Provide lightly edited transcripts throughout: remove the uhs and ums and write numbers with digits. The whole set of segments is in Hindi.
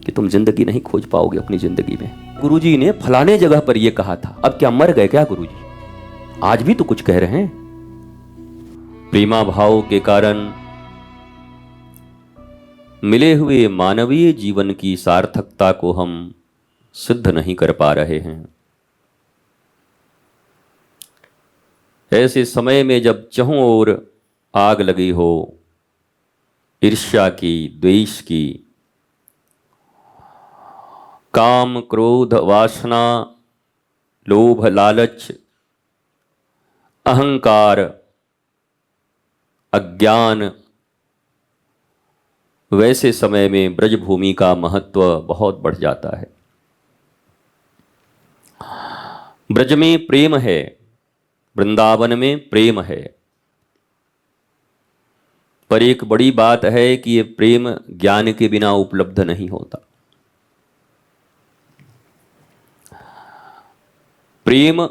कि तुम जिंदगी नहीं खोज पाओगे अपनी जिंदगी में। गुरुजी ने फलाने जगह पर यह कहा था, अब क्या मर गए क्या गुरुजी? आज भी तो कुछ कह रहे हैं। प्रेमा भाव के कारण मिले हुए मानवीय जीवन की सार्थकता को हम सिद्ध नहीं कर पा रहे हैं। ऐसे समय में जब चहुं ओर आग लगी हो, ईर्ष्या की, द्वेष की, काम, क्रोध, वासना, लोभ, लालच, अहंकार, अज्ञान, वैसे समय में ब्रजभूमि का महत्व बहुत बढ़ जाता है। ब्रज में प्रेम है, वृंदावन में प्रेम है, पर एक बड़ी बात है कि ये प्रेम ज्ञान के बिना उपलब्ध नहीं होता। प्रेम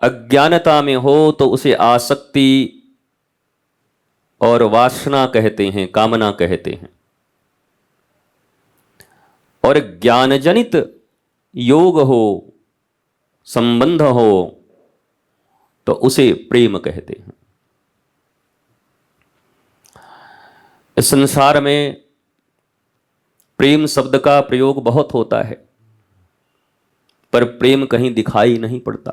अज्ञानता में हो तो उसे आसक्ति और वासना कहते हैं, कामना कहते हैं, और ज्ञानजनित योग हो, संबंध हो तो उसे प्रेम कहते हैं। इस संसार में प्रेम शब्द का प्रयोग बहुत होता है, पर प्रेम कहीं दिखाई नहीं पड़ता,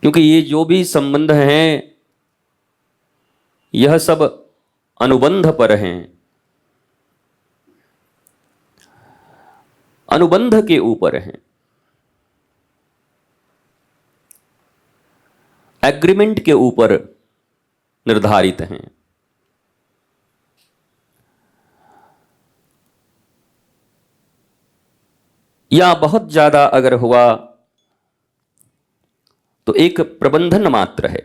क्योंकि ये जो भी संबंध हैं यह सब अनुबंध पर हैं, अनुबंध के ऊपर हैं, एग्रीमेंट के ऊपर निर्धारित हैं। या बहुत ज्यादा अगर हुआ तो एक प्रबंधन मात्र है,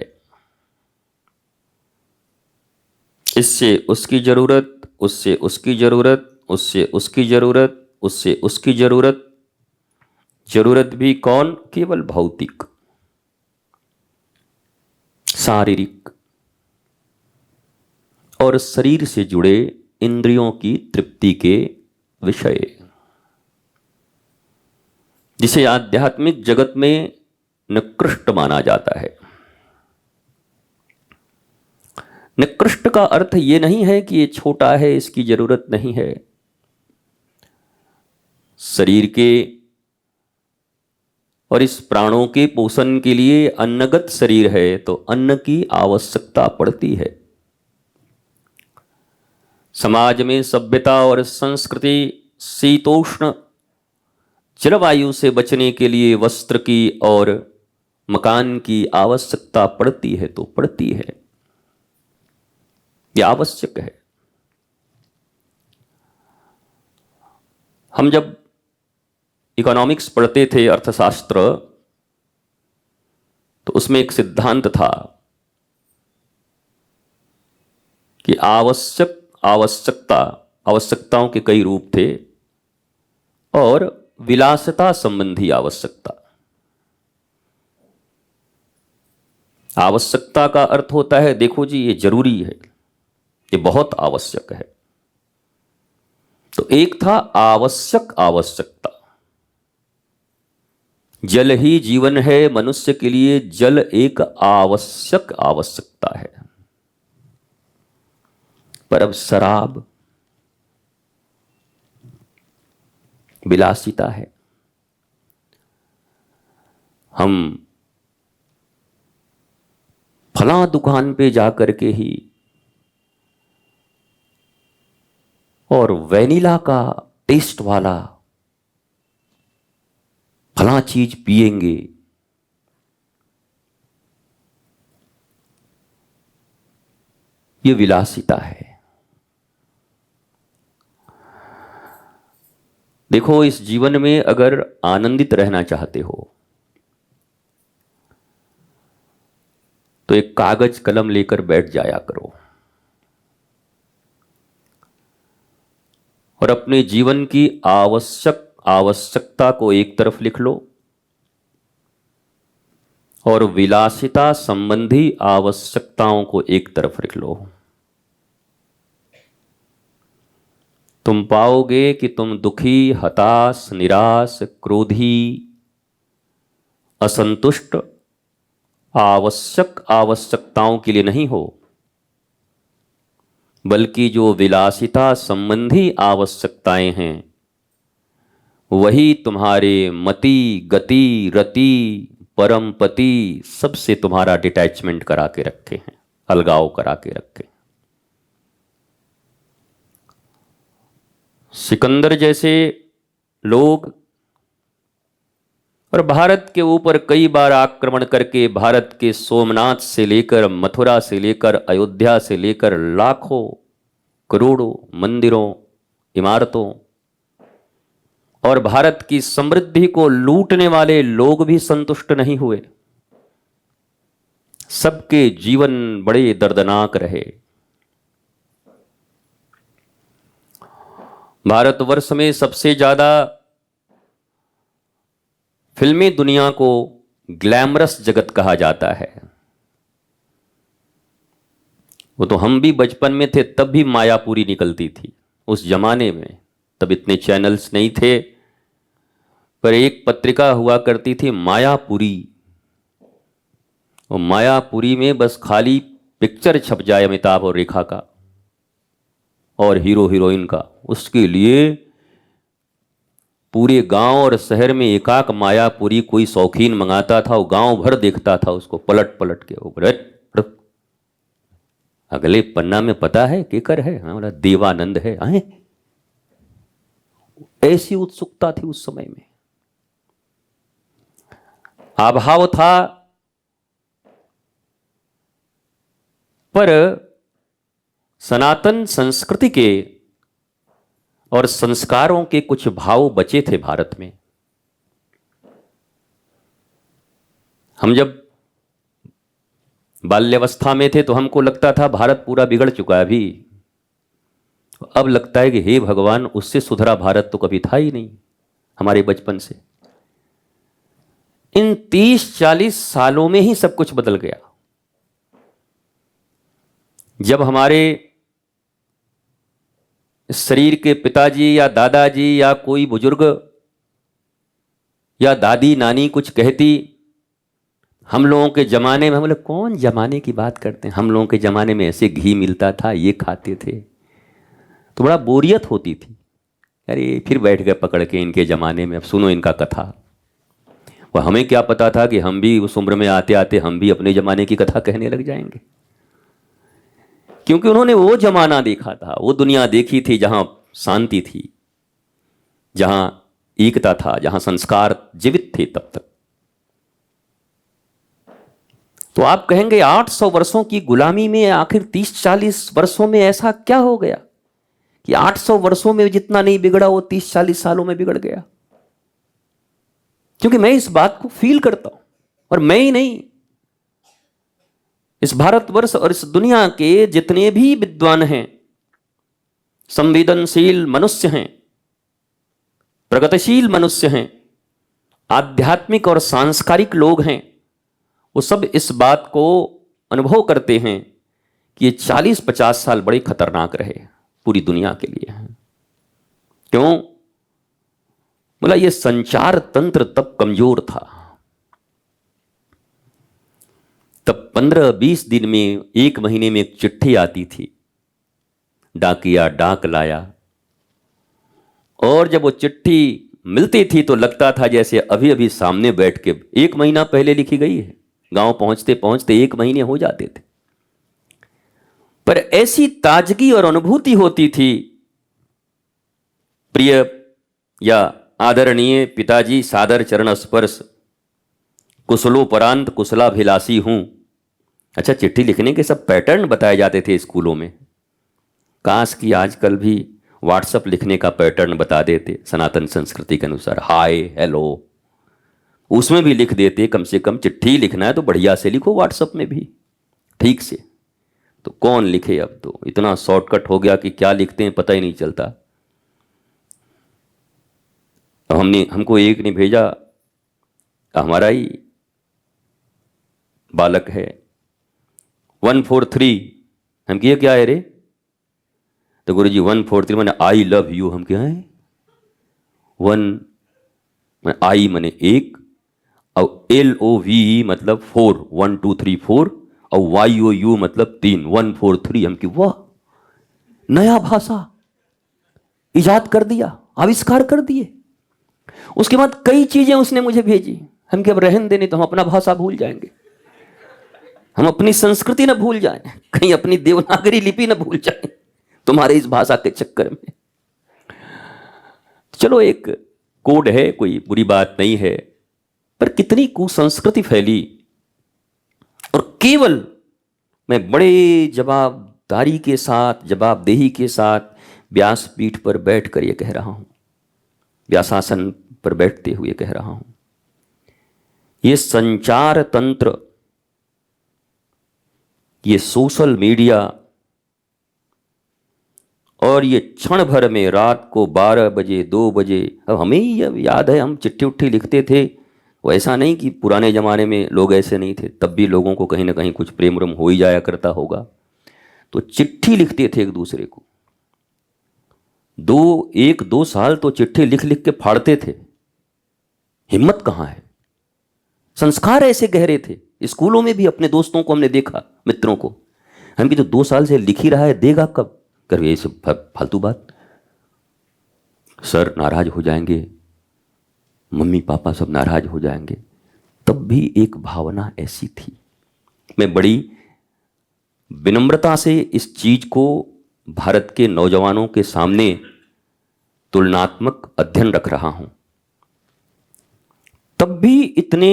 इससे उसकी जरूरत, उससे उसकी जरूरत, उससे उसकी जरूरत, उससे उसकी जरूरत। जरूरत भी कौन? केवल भौतिक, शारीरिक और शरीर से जुड़े इंद्रियों की तृप्ति के विषय, जिसे आध्यात्मिक जगत में निकृष्ट माना जाता है। निकृष्ट का अर्थ ये नहीं है कि ये छोटा है, इसकी जरूरत नहीं है। शरीर के और इस प्राणों के पोषण के लिए अन्नगत शरीर है तो अन्न की आवश्यकता पड़ती है। समाज में सभ्यता और संस्कृति शीतोष्ण जलवायु से बचने के लिए वस्त्र की और मकान की आवश्यकता पड़ती है तो पड़ती है, यह आवश्यक है। हम जब इकोनॉमिक्स पढ़ते थे, अर्थशास्त्र, तो उसमें एक सिद्धांत था कि आवश्यकताओं के कई रूप थे और विलासिता संबंधी आवश्यकता। आवश्यकता का अर्थ होता है, देखो जी ये जरूरी है, ये बहुत आवश्यक है। तो एक था आवश्यक आवश्यकता, जल ही जीवन है, मनुष्य के लिए जल एक आवश्यक आवश्यकता है। पर अब शराब विलासिता है। हम फला दुकान पे जाकर के ही और वैनिला का टेस्ट वाला फला चीज पिएंगे, ये विलासिता है। देखो, इस जीवन में अगर आनंदित रहना चाहते हो तो एक कागज कलम लेकर बैठ जाया करो और अपने जीवन की आवश्यकता को एक तरफ लिख लो और विलासिता संबंधी आवश्यकताओं को एक तरफ लिख लो। तुम पाओगे कि तुम दुखी, हताश, निराश, क्रोधी, असंतुष्ट आवश्यकताओं के लिए नहीं हो, बल्कि जो विलासिता संबंधी आवश्यकताएं हैं वही तुम्हारे मति, गति, रति, परम पति सबसे तुम्हारा डिटैचमेंट करा के रखे हैं, अलगाव करा के रखे। सिकंदर जैसे लोग और भारत के ऊपर कई बार आक्रमण करके भारत के सोमनाथ से लेकर, मथुरा से लेकर, अयोध्या से लेकर लाखों करोड़ों मंदिरों, इमारतों और भारत की समृद्धि को लूटने वाले लोग भी संतुष्ट नहीं हुए। सबके जीवन बड़े दर्दनाक रहे। भारतवर्ष में सबसे ज्यादा फिल्मी दुनिया को ग्लैमरस जगत कहा जाता है। वो तो हम भी बचपन में थे तब भी मायापुरी निकलती थी उस जमाने में। तब इतने चैनल्स नहीं थे, पर एक पत्रिका हुआ करती थी मायापुरी। और मायापुरी में बस खाली पिक्चर छप जाए अमिताभ और रेखा का और हीरो हीरोइन का, उसके लिए पूरे गांव और शहर में एकाक मायापुरी कोई शौकीन मंगाता था। वो गांव भर देखता था उसको पलट पलट के ऊपर। अगले पन्ना में पता है केकर है, हमारा देवानंद है। आए ऐसी उत्सुकता थी उस समय में, अभाव था। पर सनातन संस्कृति के और संस्कारों के कुछ भाव बचे थे भारत में। हम जब बाल्यावस्था में थे तो हमको लगता था भारत पूरा बिगड़ चुका है अभी। अब लगता है कि हे भगवान, उससे सुधरा भारत तो कभी था ही नहीं हमारे बचपन से। इन 30-40 सालों में ही सब कुछ बदल गया। जब हमारे शरीर के पिताजी या दादाजी या कोई बुजुर्ग या दादी नानी कुछ कहती, हम लोगों के जमाने में, हम लोग कौन जमाने की बात करते हैं, हम लोगों के जमाने में ऐसे घी मिलता था, ये खाते थे, तो बड़ा बोरियत होती थी। अरे फिर बैठ गए पकड़ के इनके जमाने में, अब सुनो इनका कथा। और हमें क्या पता था कि हम भी उस उम्र में आते आते हम भी अपने जमाने की कथा कहने लग जाएंगे, क्योंकि उन्होंने वो जमाना देखा था, वो दुनिया देखी थी जहां शांति थी, जहां एकता था, जहां संस्कार जीवित थे तब तक। तो आप कहेंगे 800 वर्षों की गुलामी में आखिर 30-40 वर्षों में ऐसा क्या हो गया कि 800 वर्षों में जितना नहीं बिगड़ा वो 30-40 सालों में बिगड़ गया? क्योंकि मैं इस बात को फील करता हूं, और मैं ही नहीं, इस भारतवर्ष और इस दुनिया के जितने भी विद्वान हैं, संवेदनशील मनुष्य हैं, प्रगतिशील मनुष्य हैं, आध्यात्मिक और सांस्कारिक लोग हैं, वो सब इस बात को अनुभव करते हैं कि ये 40-50 साल बड़े खतरनाक रहे पूरी दुनिया के लिए। क्यों? बोला ये संचार तंत्र तब कमजोर था। तब 15-20 दिन में, 1 महीने में एक चिट्ठी आती थी, डाकिया डाक लाया, और जब वो चिट्ठी मिलती थी तो लगता था जैसे अभी अभी सामने बैठ के 1 महीना पहले लिखी गई है। गांव पहुंचते पहुंचते 1 महीने हो जाते थे, पर ऐसी ताजगी और अनुभूति होती थी। प्रिय या आदरणीय पिताजी, सादर चरण स्पर्श, कुशलोपरांत कुशलाभिलाषी हूं। अच्छा, चिट्ठी लिखने के सब पैटर्न बताए जाते थे स्कूलों में। काश कि आजकल भी व्हाट्सएप लिखने का पैटर्न बता देते सनातन संस्कृति के अनुसार, हाय हेलो, उसमें भी लिख देते। कम से कम चिट्ठी लिखना है तो बढ़िया से लिखो, व्हाट्सएप में भी ठीक से। तो कौन लिखे, अब तो इतना शॉर्टकट हो गया कि क्या लिखते हैं पता ही नहीं चलता। अब हमको एक ने भेजा, हमारा ही बालक है, 143। हम किए क्या है रे? तो गुरु जी 143 मैंने आई लव यू, हम क्या है 1 आई मैंने 1 और LOVE मतलब 4 1 2 3 4 और YOU मतलब 3 1 4 3। हम की वाह, नया भाषा इजाद कर दिया, आविष्कार कर दिए। उसके बाद कई चीजें उसने मुझे भेजी। हम कि अब रहन देने, तो हम अपना भाषा भूल जाएंगे, हम अपनी संस्कृति न भूल जाएं, कहीं अपनी देवनागरी लिपि न भूल जाएं तुम्हारे इस भाषा के चक्कर में। चलो एक कोड है, कोई बुरी बात नहीं है, पर कितनी कुसंस्कृति फैली। और केवल मैं बड़े जवाबदारी के साथ, जवाबदेही के साथ व्यासपीठ पर बैठकर यह कह रहा हूं, व्यासासन पर बैठते हुए कह रहा हूं, ये संचार तंत्र, ये सोशल मीडिया और ये क्षण भर में रात को 12 बजे 2 बजे, अब हमें ही अब याद है हम चिट्ठी उट्ठी लिखते थे। वैसा नहीं कि पुराने ज़माने में लोग ऐसे नहीं थे, तब भी लोगों को कहीं ना कहीं कुछ प्रेम रम हो ही जाया करता होगा, तो चिट्ठी लिखते थे एक दूसरे को। 1-2 साल तो चिट्ठी लिख लिख के फाड़ते थे। हिम्मत कहाँ है? संस्कार ऐसे गहरे थे। स्कूलों में भी अपने दोस्तों को हमने देखा, मित्रों को, हम भी तो 2 साल से लिख ही रहा है, देगा कब? कर ये सब फालतू बात, सर नाराज हो जाएंगे, मम्मी पापा सब नाराज हो जाएंगे। तब भी एक भावना ऐसी थी। मैं बड़ी विनम्रता से इस चीज को भारत के नौजवानों के सामने तुलनात्मक अध्ययन रख रहा हूं। तब भी इतने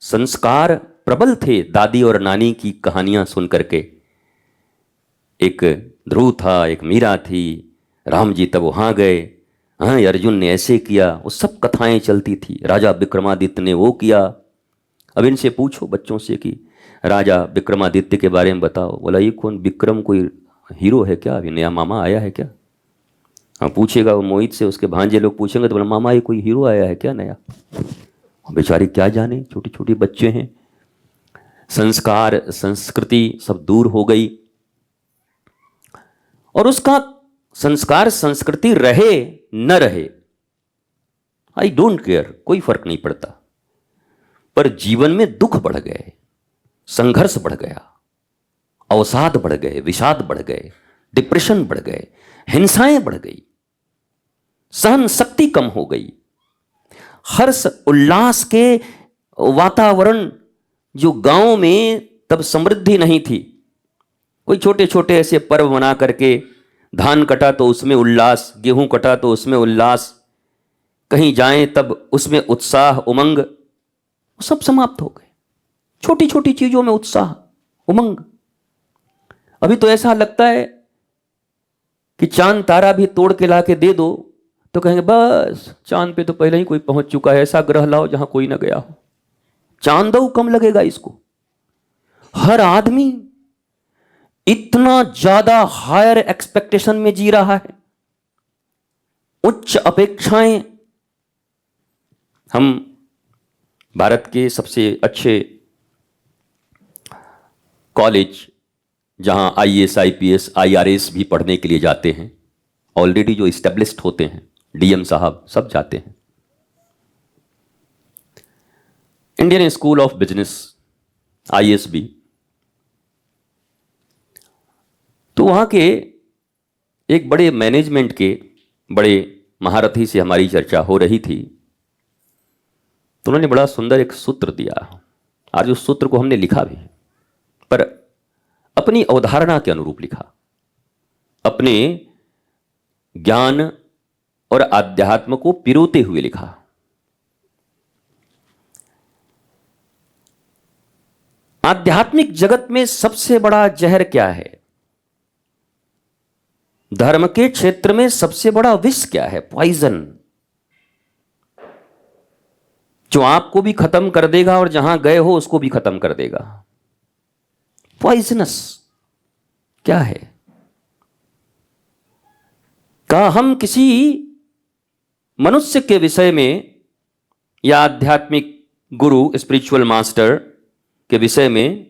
संस्कार प्रबल थे दादी और नानी की कहानियां सुन करके। एक ध्रुव था, एक मीरा थी, राम जी तब वहां गए, हाँ अर्जुन ने ऐसे किया, वो सब कथाएं चलती थी। राजा विक्रमादित्य ने वो किया। अब इनसे पूछो बच्चों से कि राजा विक्रमादित्य के बारे में बताओ, बोला ये कौन विक्रम, कोई हीरो है क्या, अभी नया मामा आया है क्या? हाँ पूछेगा वो मोहित से, उसके भांजे लोग पूछेंगे तो बोला मामा ये कोई हीरो आया है क्या नया? बेचारे क्या जाने, छोटे छोटे बच्चे हैं। संस्कार संस्कृति सब दूर हो गई, और उसका संस्कार संस्कृति रहे न रहे आई डोंट केयर, कोई फर्क नहीं पड़ता, पर जीवन में दुख बढ़ गए, संघर्ष बढ़ गया, अवसाद बढ़ गए, विषाद बढ़ गए, डिप्रेशन बढ़ गए, हिंसाएं बढ़ गई, सहन शक्ति कम हो गई। हर्ष उल्लास के वातावरण जो गांव में तब समृद्धि नहीं थी, कोई छोटे छोटे ऐसे पर्व मना करके, धान कटा तो उसमें उल्लास, गेहूं कटा तो उसमें उल्लास, कहीं जाएं तब उसमें उत्साह उमंग, सब समाप्त हो गए। छोटी छोटी चीजों में उत्साह उमंग। अभी तो ऐसा लगता है कि चांद तारा भी तोड़ के ला के दे दो तो कहेंगे बस चांद पे तो पहले ही कोई पहुंच चुका है, ऐसा ग्रह लाओ जहां कोई ना गया हो। चांदो कम लगेगा इसको। हर आदमी इतना ज्यादा हायर एक्सपेक्टेशन में जी रहा है, उच्च अपेक्षाएं। हम भारत के सबसे अच्छे कॉलेज जहां IAS IPS IRS भी पढ़ने के लिए जाते हैं, ऑलरेडी जो इस्टेब्लिश्ड होते हैं, DM साहब सब जाते हैं। Indian school of business ISB, तो वहाँ के एक बड़े मैनेजमेंट के बड़े महारथी से हमारी चर्चा हो रही थी, तो उन्होंने बड़ा सुंदर एक सूत्र दिया। आज उस सूत्र को हमने लिखा भी, पर अपनी अवधारणा के अनुरूप लिखा, अपने ज्ञान और आध्यात्म को पिरोते हुए लिखा। आध्यात्मिक जगत में सबसे बड़ा जहर क्या है? धर्म के क्षेत्र में सबसे बड़ा विष क्या है? पॉइजन, जो आपको भी खत्म कर देगा और जहां गए हो उसको भी खत्म कर देगा। पॉइजनस क्या है? का हम किसी मनुष्य के विषय में या आध्यात्मिक गुरु स्पिरिचुअल मास्टर के विषय में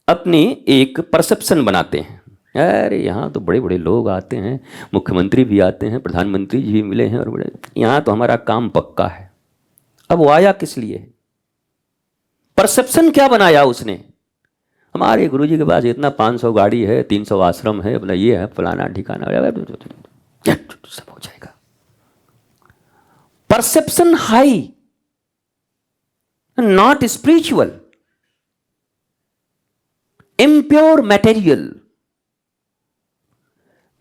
अपनी एक परसेप्शन बनाते हैं, अरे यहाँ तो बड़े बड़े लोग आते हैं, मुख्यमंत्री भी आते हैं, प्रधानमंत्री जी भी मिले हैं, और बड़े, यहाँ तो हमारा काम पक्का है। अब वो आया किस लिए? परसेप्शन क्या बनाया उसने? हमारे गुरुजी के पास इतना 500 गाड़ी है, 300 आश्रम है, अपना ये है, फलाना ठिकाना, सब हो जाएगा। Perception high, not spiritual, impure material.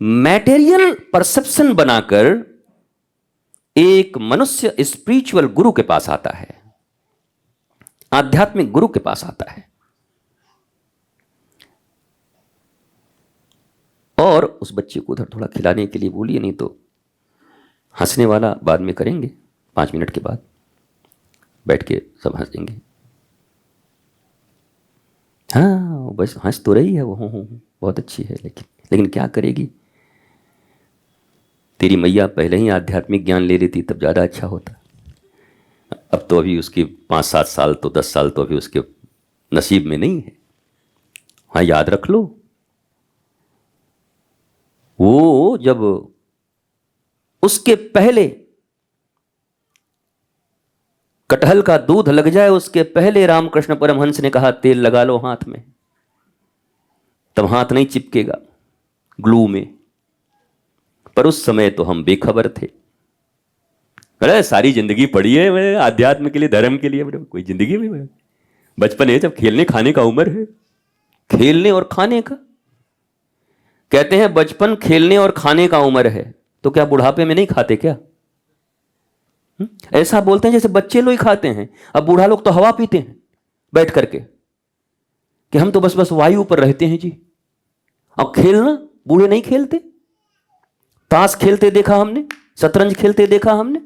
Material perception बनाकर एक मनुष्य स्पिरिचुअल गुरु के पास आता है, आध्यात्मिक गुरु के पास आता है, और उस बच्चे को उधर थोड़ा खिलाने के लिए बोलिए, नहीं तो हंसने वाला बाद में करेंगे, 5 मिनट के बाद बैठ के सब हंसेंगे। हाँ बस हंस तो रही है वो, बहुत अच्छी है, लेकिन क्या करेगी? तेरी मैया पहले ही आध्यात्मिक ज्ञान ले लेती तब ज़्यादा अच्छा होता। अब तो अभी उसके 5-7 साल तो 10 साल तो अभी उसके नसीब में नहीं है। हाँ याद रख लो, वो जब उसके पहले कटहल का दूध लग जाए, उसके पहले रामकृष्ण परमहंस ने कहा तेल लगा लो हाथ में, तब हाथ नहीं चिपकेगा ग्लू में। पर उस समय तो हम बेखबर थे। अरे सारी जिंदगी पड़ी है मैं आध्यात्म के लिए, धर्म के लिए, कोई जिंदगी में बचपन है जब खेलने खाने का उम्र है, खेलने और खाने का। कहते हैं बचपन खेलने और खाने का उम्र है, तो क्या बुढ़ापे में नहीं खाते क्या? ऐसा बोलते हैं जैसे बच्चे लोग ही खाते हैं। अब बूढ़ा लोग तो हवा पीते हैं बैठ करके, कि हम तो बस वायु पर रहते हैं जी। अब खेलना बूढ़े नहीं खेलते, ताश खेलते देखा हमने, शतरंज खेलते देखा हमने।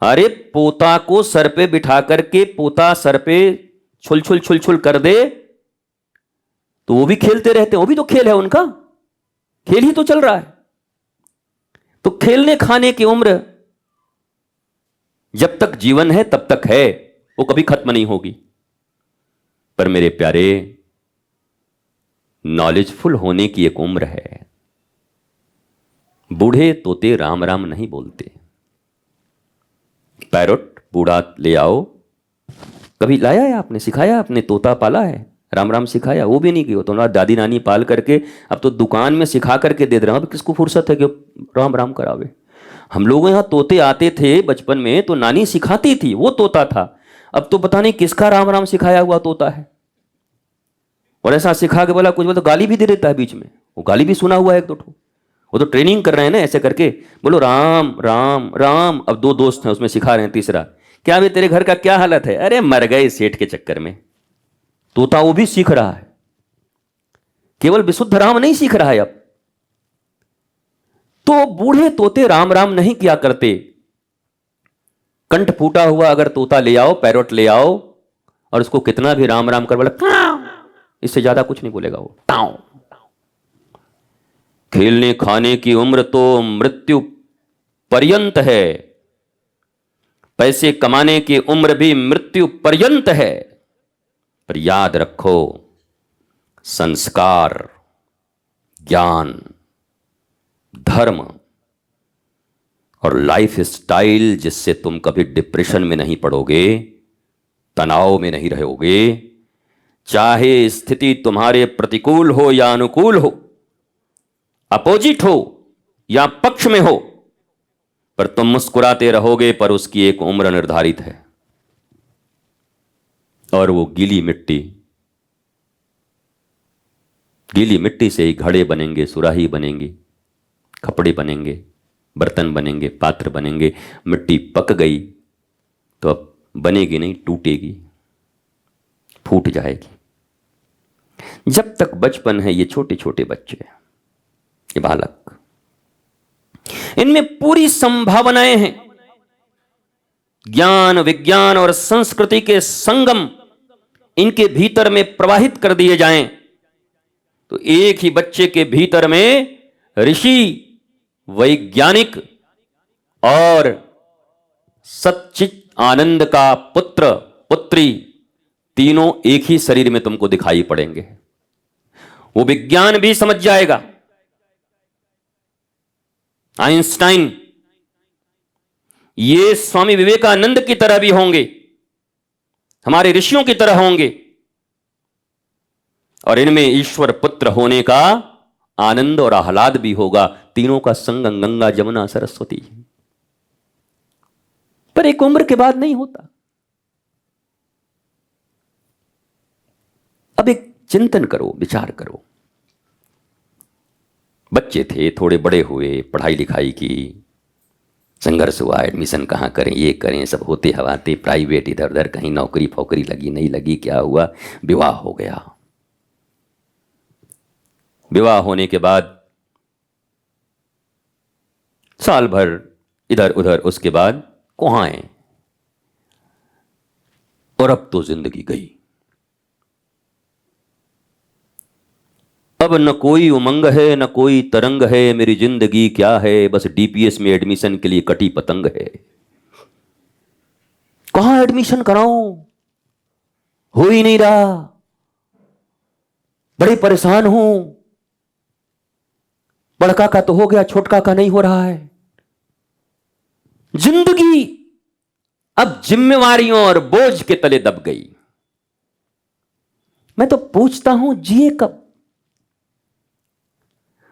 अरे पोता को सर पे बिठा करके पोता सर पे छुल छुल छुल छुल कर दे तो वो भी खेलते रहते हैं, वो भी तो खेल है उनका, खेल ही तो चल रहा है। तो खेलने खाने की उम्र जब तक जीवन है तब तक है, वो कभी खत्म नहीं होगी। पर मेरे प्यारे, नॉलेजफुल होने की एक उम्र है। बूढ़े तोते राम राम नहीं बोलते। पैरोट बूढ़ा ले आओ, कभी लाया है आपने, सिखाया आपने? तोता पाला है, राम राम सिखाया? वो भी नहीं किया। तो दादी नानी पाल करके अब तो दुकान में सिखा करके दे रहे हैं। अब किसको फुर्सत है कि राम राम करावे? हम लोगों यहाँ तोते आते थे बचपन में तो नानी सिखाती थी, वो तोता था। अब तो पता नहीं किसका राम राम सिखाया हुआ तोता है, और ऐसा सिखा के बोला कुछ बोला तो गाली भी दे देता है बीच में। वो गाली भी सुना हुआ है एक दो ठो। वो तो ट्रेनिंग कर रहे हैं ना, ऐसे करके बोलो राम राम राम। अब 2 दोस्त हैं उसमें सिखा रहे हैं, तीसरा क्या भाई तेरे घर का क्या हालत है? अरे मर गए सेठ के चक्कर में। तोता वो भी सीख रहा है, केवल विशुद्ध राम नहीं सीख रहा है अब। तो बूढ़े तोते राम राम नहीं किया करते। कंठ फूटा हुआ अगर तोता ले आओ, पैरोट ले आओ, और उसको कितना भी राम राम कर बोला, इससे ज्यादा कुछ नहीं बोलेगा वो। टाउ खेलने खाने की उम्र तो मृत्यु पर्यंत है, पैसे कमाने की उम्र भी मृत्यु पर्यंत है। पर याद रखो, संस्कार, ज्ञान, धर्म और लाइफ स्टाइल जिससे तुम कभी डिप्रेशन में नहीं पड़ोगे, तनाव में नहीं रहोगे, चाहे स्थिति तुम्हारे प्रतिकूल हो या अनुकूल हो, अपोजिट हो या पक्ष में हो, पर तुम मुस्कुराते रहोगे। पर उसकी एक उम्र निर्धारित है, और वो गीली मिट्टी से ही घड़े बनेंगे, सुराही बनेंगी, कपड़े बनेंगे, बर्तन बनेंगे, पात्र बनेंगे। मिट्टी पक गई तो अब बनेगी नहीं, टूटेगी, फूट जाएगी। जब तक बचपन है, ये छोटे छोटे बच्चे, ये बालक, इनमें पूरी संभावनाएं हैं। ज्ञान, विज्ञान और संस्कृति के संगम इनके भीतर में प्रवाहित कर दिए जाएं तो एक ही बच्चे के भीतर में ऋषि, वैज्ञानिक और सच्चित आनंद का पुत्र पुत्री तीनों एक ही शरीर में तुमको दिखाई पड़ेंगे। वो विज्ञान भी समझ जाएगा। आइंस्टाइन ये स्वामी विवेकानंद की तरह भी होंगे, हमारे ऋषियों की तरह होंगे, और इनमें ईश्वर पुत्र होने का आनंद और आह्लाद भी होगा। तीनों का संगम गंगा जमुना सरस्वती। पर एक उम्र के बाद नहीं होता। अब एक चिंतन करो, विचार करो। बच्चे थे, थोड़े बड़े हुए, पढ़ाई लिखाई की, संघर्ष हुआ, एडमिशन कहाँ करें, ये करें, सब होते हवाते, प्राइवेट इधर उधर, कहीं नौकरी फौकरी लगी नहीं लगी, क्या हुआ, विवाह हो गया। विवाह होने के बाद साल भर इधर उधर, उसके बाद कुहाएं, और अब तो जिंदगी गई। अब न कोई उमंग है, न कोई तरंग है, मेरी जिंदगी क्या है, बस डीपीएस में एडमिशन के लिए कटी पतंग है। कहां एडमिशन कराऊं, हो ही नहीं रहा, बड़े परेशान हूं। बड़का का तो हो गया, छोटका का नहीं हो रहा है। जिंदगी अब जिम्मेवारियों और बोझ के तले दब गई। मैं तो पूछता हूं, जिए कब?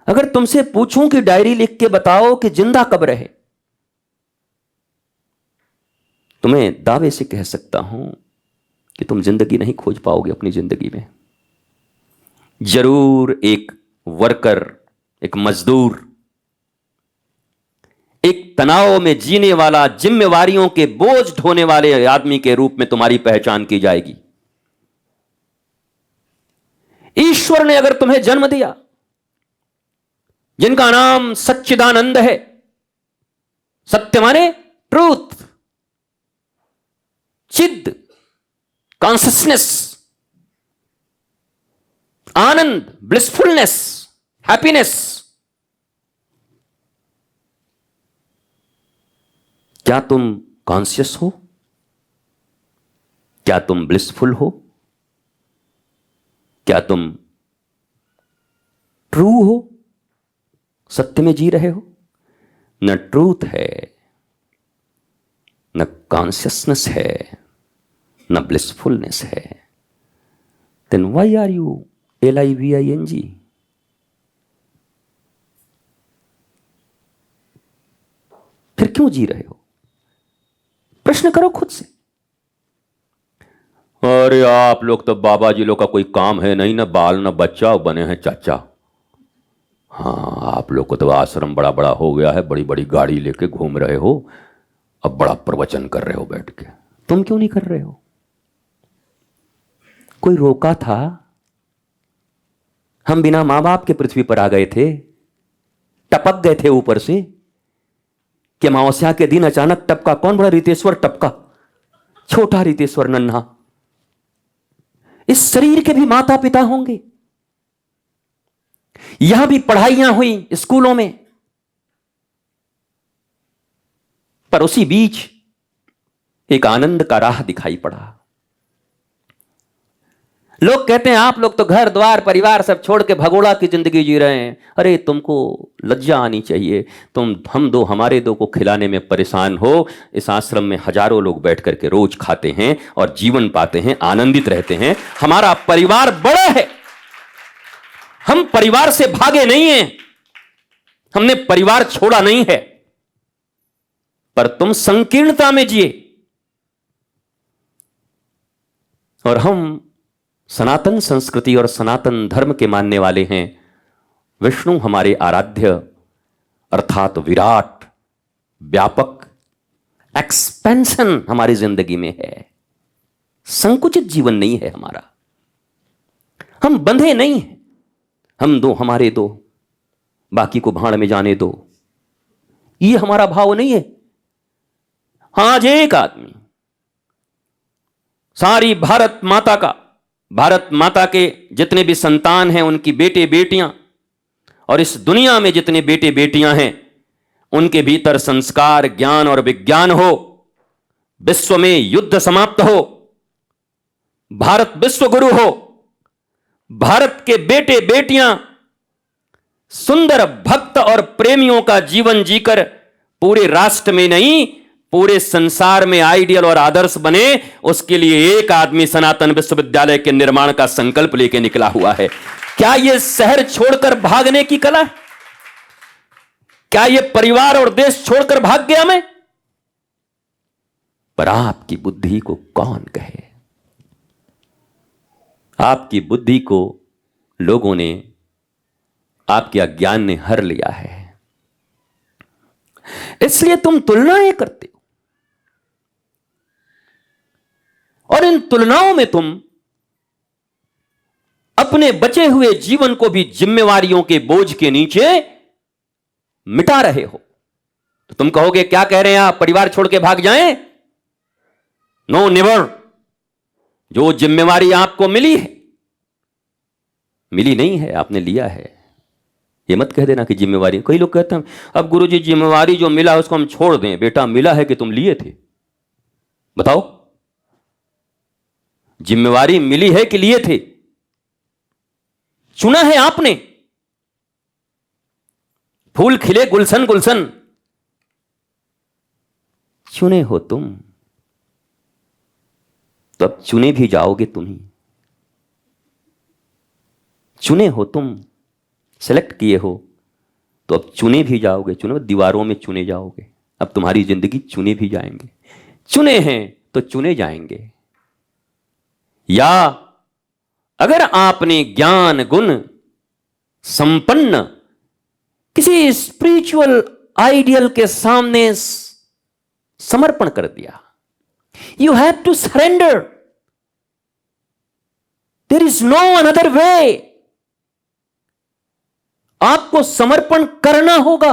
अगर तुमसे पूछूं कि डायरी लिख के बताओ कि जिंदा कब रहे, तुम्हें दावे से कह सकता हूं कि तुम जिंदगी नहीं खोज पाओगे अपनी जिंदगी में। जरूर एक वर्कर, एक मजदूर, एक तनाव में जीने वाला, जिम्मेवारियों के बोझ ढोने वाले आदमी के रूप में तुम्हारी पहचान की जाएगी। ईश्वर ने अगर तुम्हें जन्म दिया, जिनका नाम सच्चिदानंद है, सत्य माने ट्रूथ, चिद कॉन्सियसनेस, आनंद ब्लिसफुलनेस, हैप्पीनेस, क्या तुम कॉन्शियस हो? क्या तुम ब्लिसफुल हो? क्या तुम ट्रू हो, सत्य में जी रहे हो? न ट्रूथ है, न कॉन्शियसनेस है, न ब्लिसफुलनेस है। Then why are you LIVING? फिर क्यों जी रहे हो? प्रश्न करो खुद से। अरे आप लोग तो बाबा जी लोग का कोई काम है नहीं, ना बाल ना बच्चा, बने हैं चाचा। हाँ, आप लोग को तो आश्रम बड़ा बड़ा हो गया है, बड़ी बड़ी गाड़ी लेके घूम रहे हो, अब बड़ा प्रवचन कर रहे हो बैठ के। तुम क्यों नहीं कर रहे हो? कोई रोका था? हम बिना मां बाप के पृथ्वी पर आ गए थे, टपक गए थे ऊपर से कि अमावस्या के दिन अचानक टपका। कौन? बड़ा रितेश्वर टपका, छोटा रितेश्वर नन्हा। इस शरीर के भी माता पिता होंगे, यहां भी पढ़ाइयां हुई स्कूलों में, पर उसी बीच एक आनंद का राह दिखाई पड़ा। लोग कहते हैं आप लोग तो घर द्वार परिवार सब छोड़ के भगोड़ा की जिंदगी जी रहे हैं। अरे तुमको लज्जा आनी चाहिए। तुम हम दो हमारे दो को खिलाने में परेशान हो। इस आश्रम में हजारों लोग बैठ करके रोज खाते हैं और जीवन पाते हैं, आनंदित रहते हैं। हमारा परिवार बड़ा है, हम परिवार से भागे नहीं हैं, हमने परिवार छोड़ा नहीं है। पर तुम संकीर्णता में जिए और हम सनातन संस्कृति और सनातन धर्म के मानने वाले हैं। विष्णु हमारे आराध्य अर्थात विराट, व्यापक, एक्सपेंशन हमारी जिंदगी में है। संकुचित जीवन नहीं है हमारा, हम बंधे नहीं हैं। हम दो हमारे दो, बाकी को भाड़ में जाने दो, ये हमारा भाव नहीं है। आज एक आदमी सारी भारत माता का, भारत माता के जितने भी संतान हैं उनकी बेटे बेटियां, और इस दुनिया में जितने बेटे बेटियां हैं उनके भीतर संस्कार, ज्ञान और विज्ञान हो, विश्व में युद्ध समाप्त हो, भारत विश्व गुरु हो, भारत के बेटे बेटियां सुंदर भक्त और प्रेमियों का जीवन जीकर पूरे राष्ट्र में नहीं पूरे संसार में आइडियल और आदर्श बने, उसके लिए एक आदमी सनातन विश्वविद्यालय के निर्माण का संकल्प लेके निकला हुआ है। क्या यह शहर छोड़कर भागने की कला है? क्या यह परिवार और देश छोड़कर भाग गया मैं? पर आपकी बुद्धि को कौन कहे? आपकी बुद्धि को लोगों ने, आपके अज्ञान ने हर लिया है, इसलिए तुम तुलनाएं करते हो और इन तुलनाओं में तुम अपने बचे हुए जीवन को भी जिम्मेवारियों के बोझ के नीचे मिटा रहे हो। तो तुम कहोगे क्या कह रहे हैं आप, परिवार छोड़ के भाग जाएं? No never. जो जिम्मेवारी आपको मिली है, मिली नहीं है, आपने लिया है। ये मत कह देना कि जिम्मेवारी, कई लोग कहते हैं अब गुरुजी जिम्मेवारी जो मिला उसको हम छोड़ दें। बेटा मिला है कि तुम लिए थे? बताओ, जिम्मेवारी मिली है कि लिए थे? चुना है आपने। फूल खिले गुलशन गुलशन, चुने हो तुम, तो अब चुने भी जाओगे तुम ही। चुने हो तुम, सेलेक्ट किए हो, तो अब चुने भी जाओगे। चुने दीवारों में चुने जाओगे। अब तुम्हारी जिंदगी चुने भी जाएंगे। चुने हैं तो चुने जाएंगे। या अगर आपने ज्ञान गुण संपन्न किसी स्पिरिचुअल आइडियल के सामने समर्पण कर दिया, you have to surrender. There is no another way. आपको समर्पण करना होगा,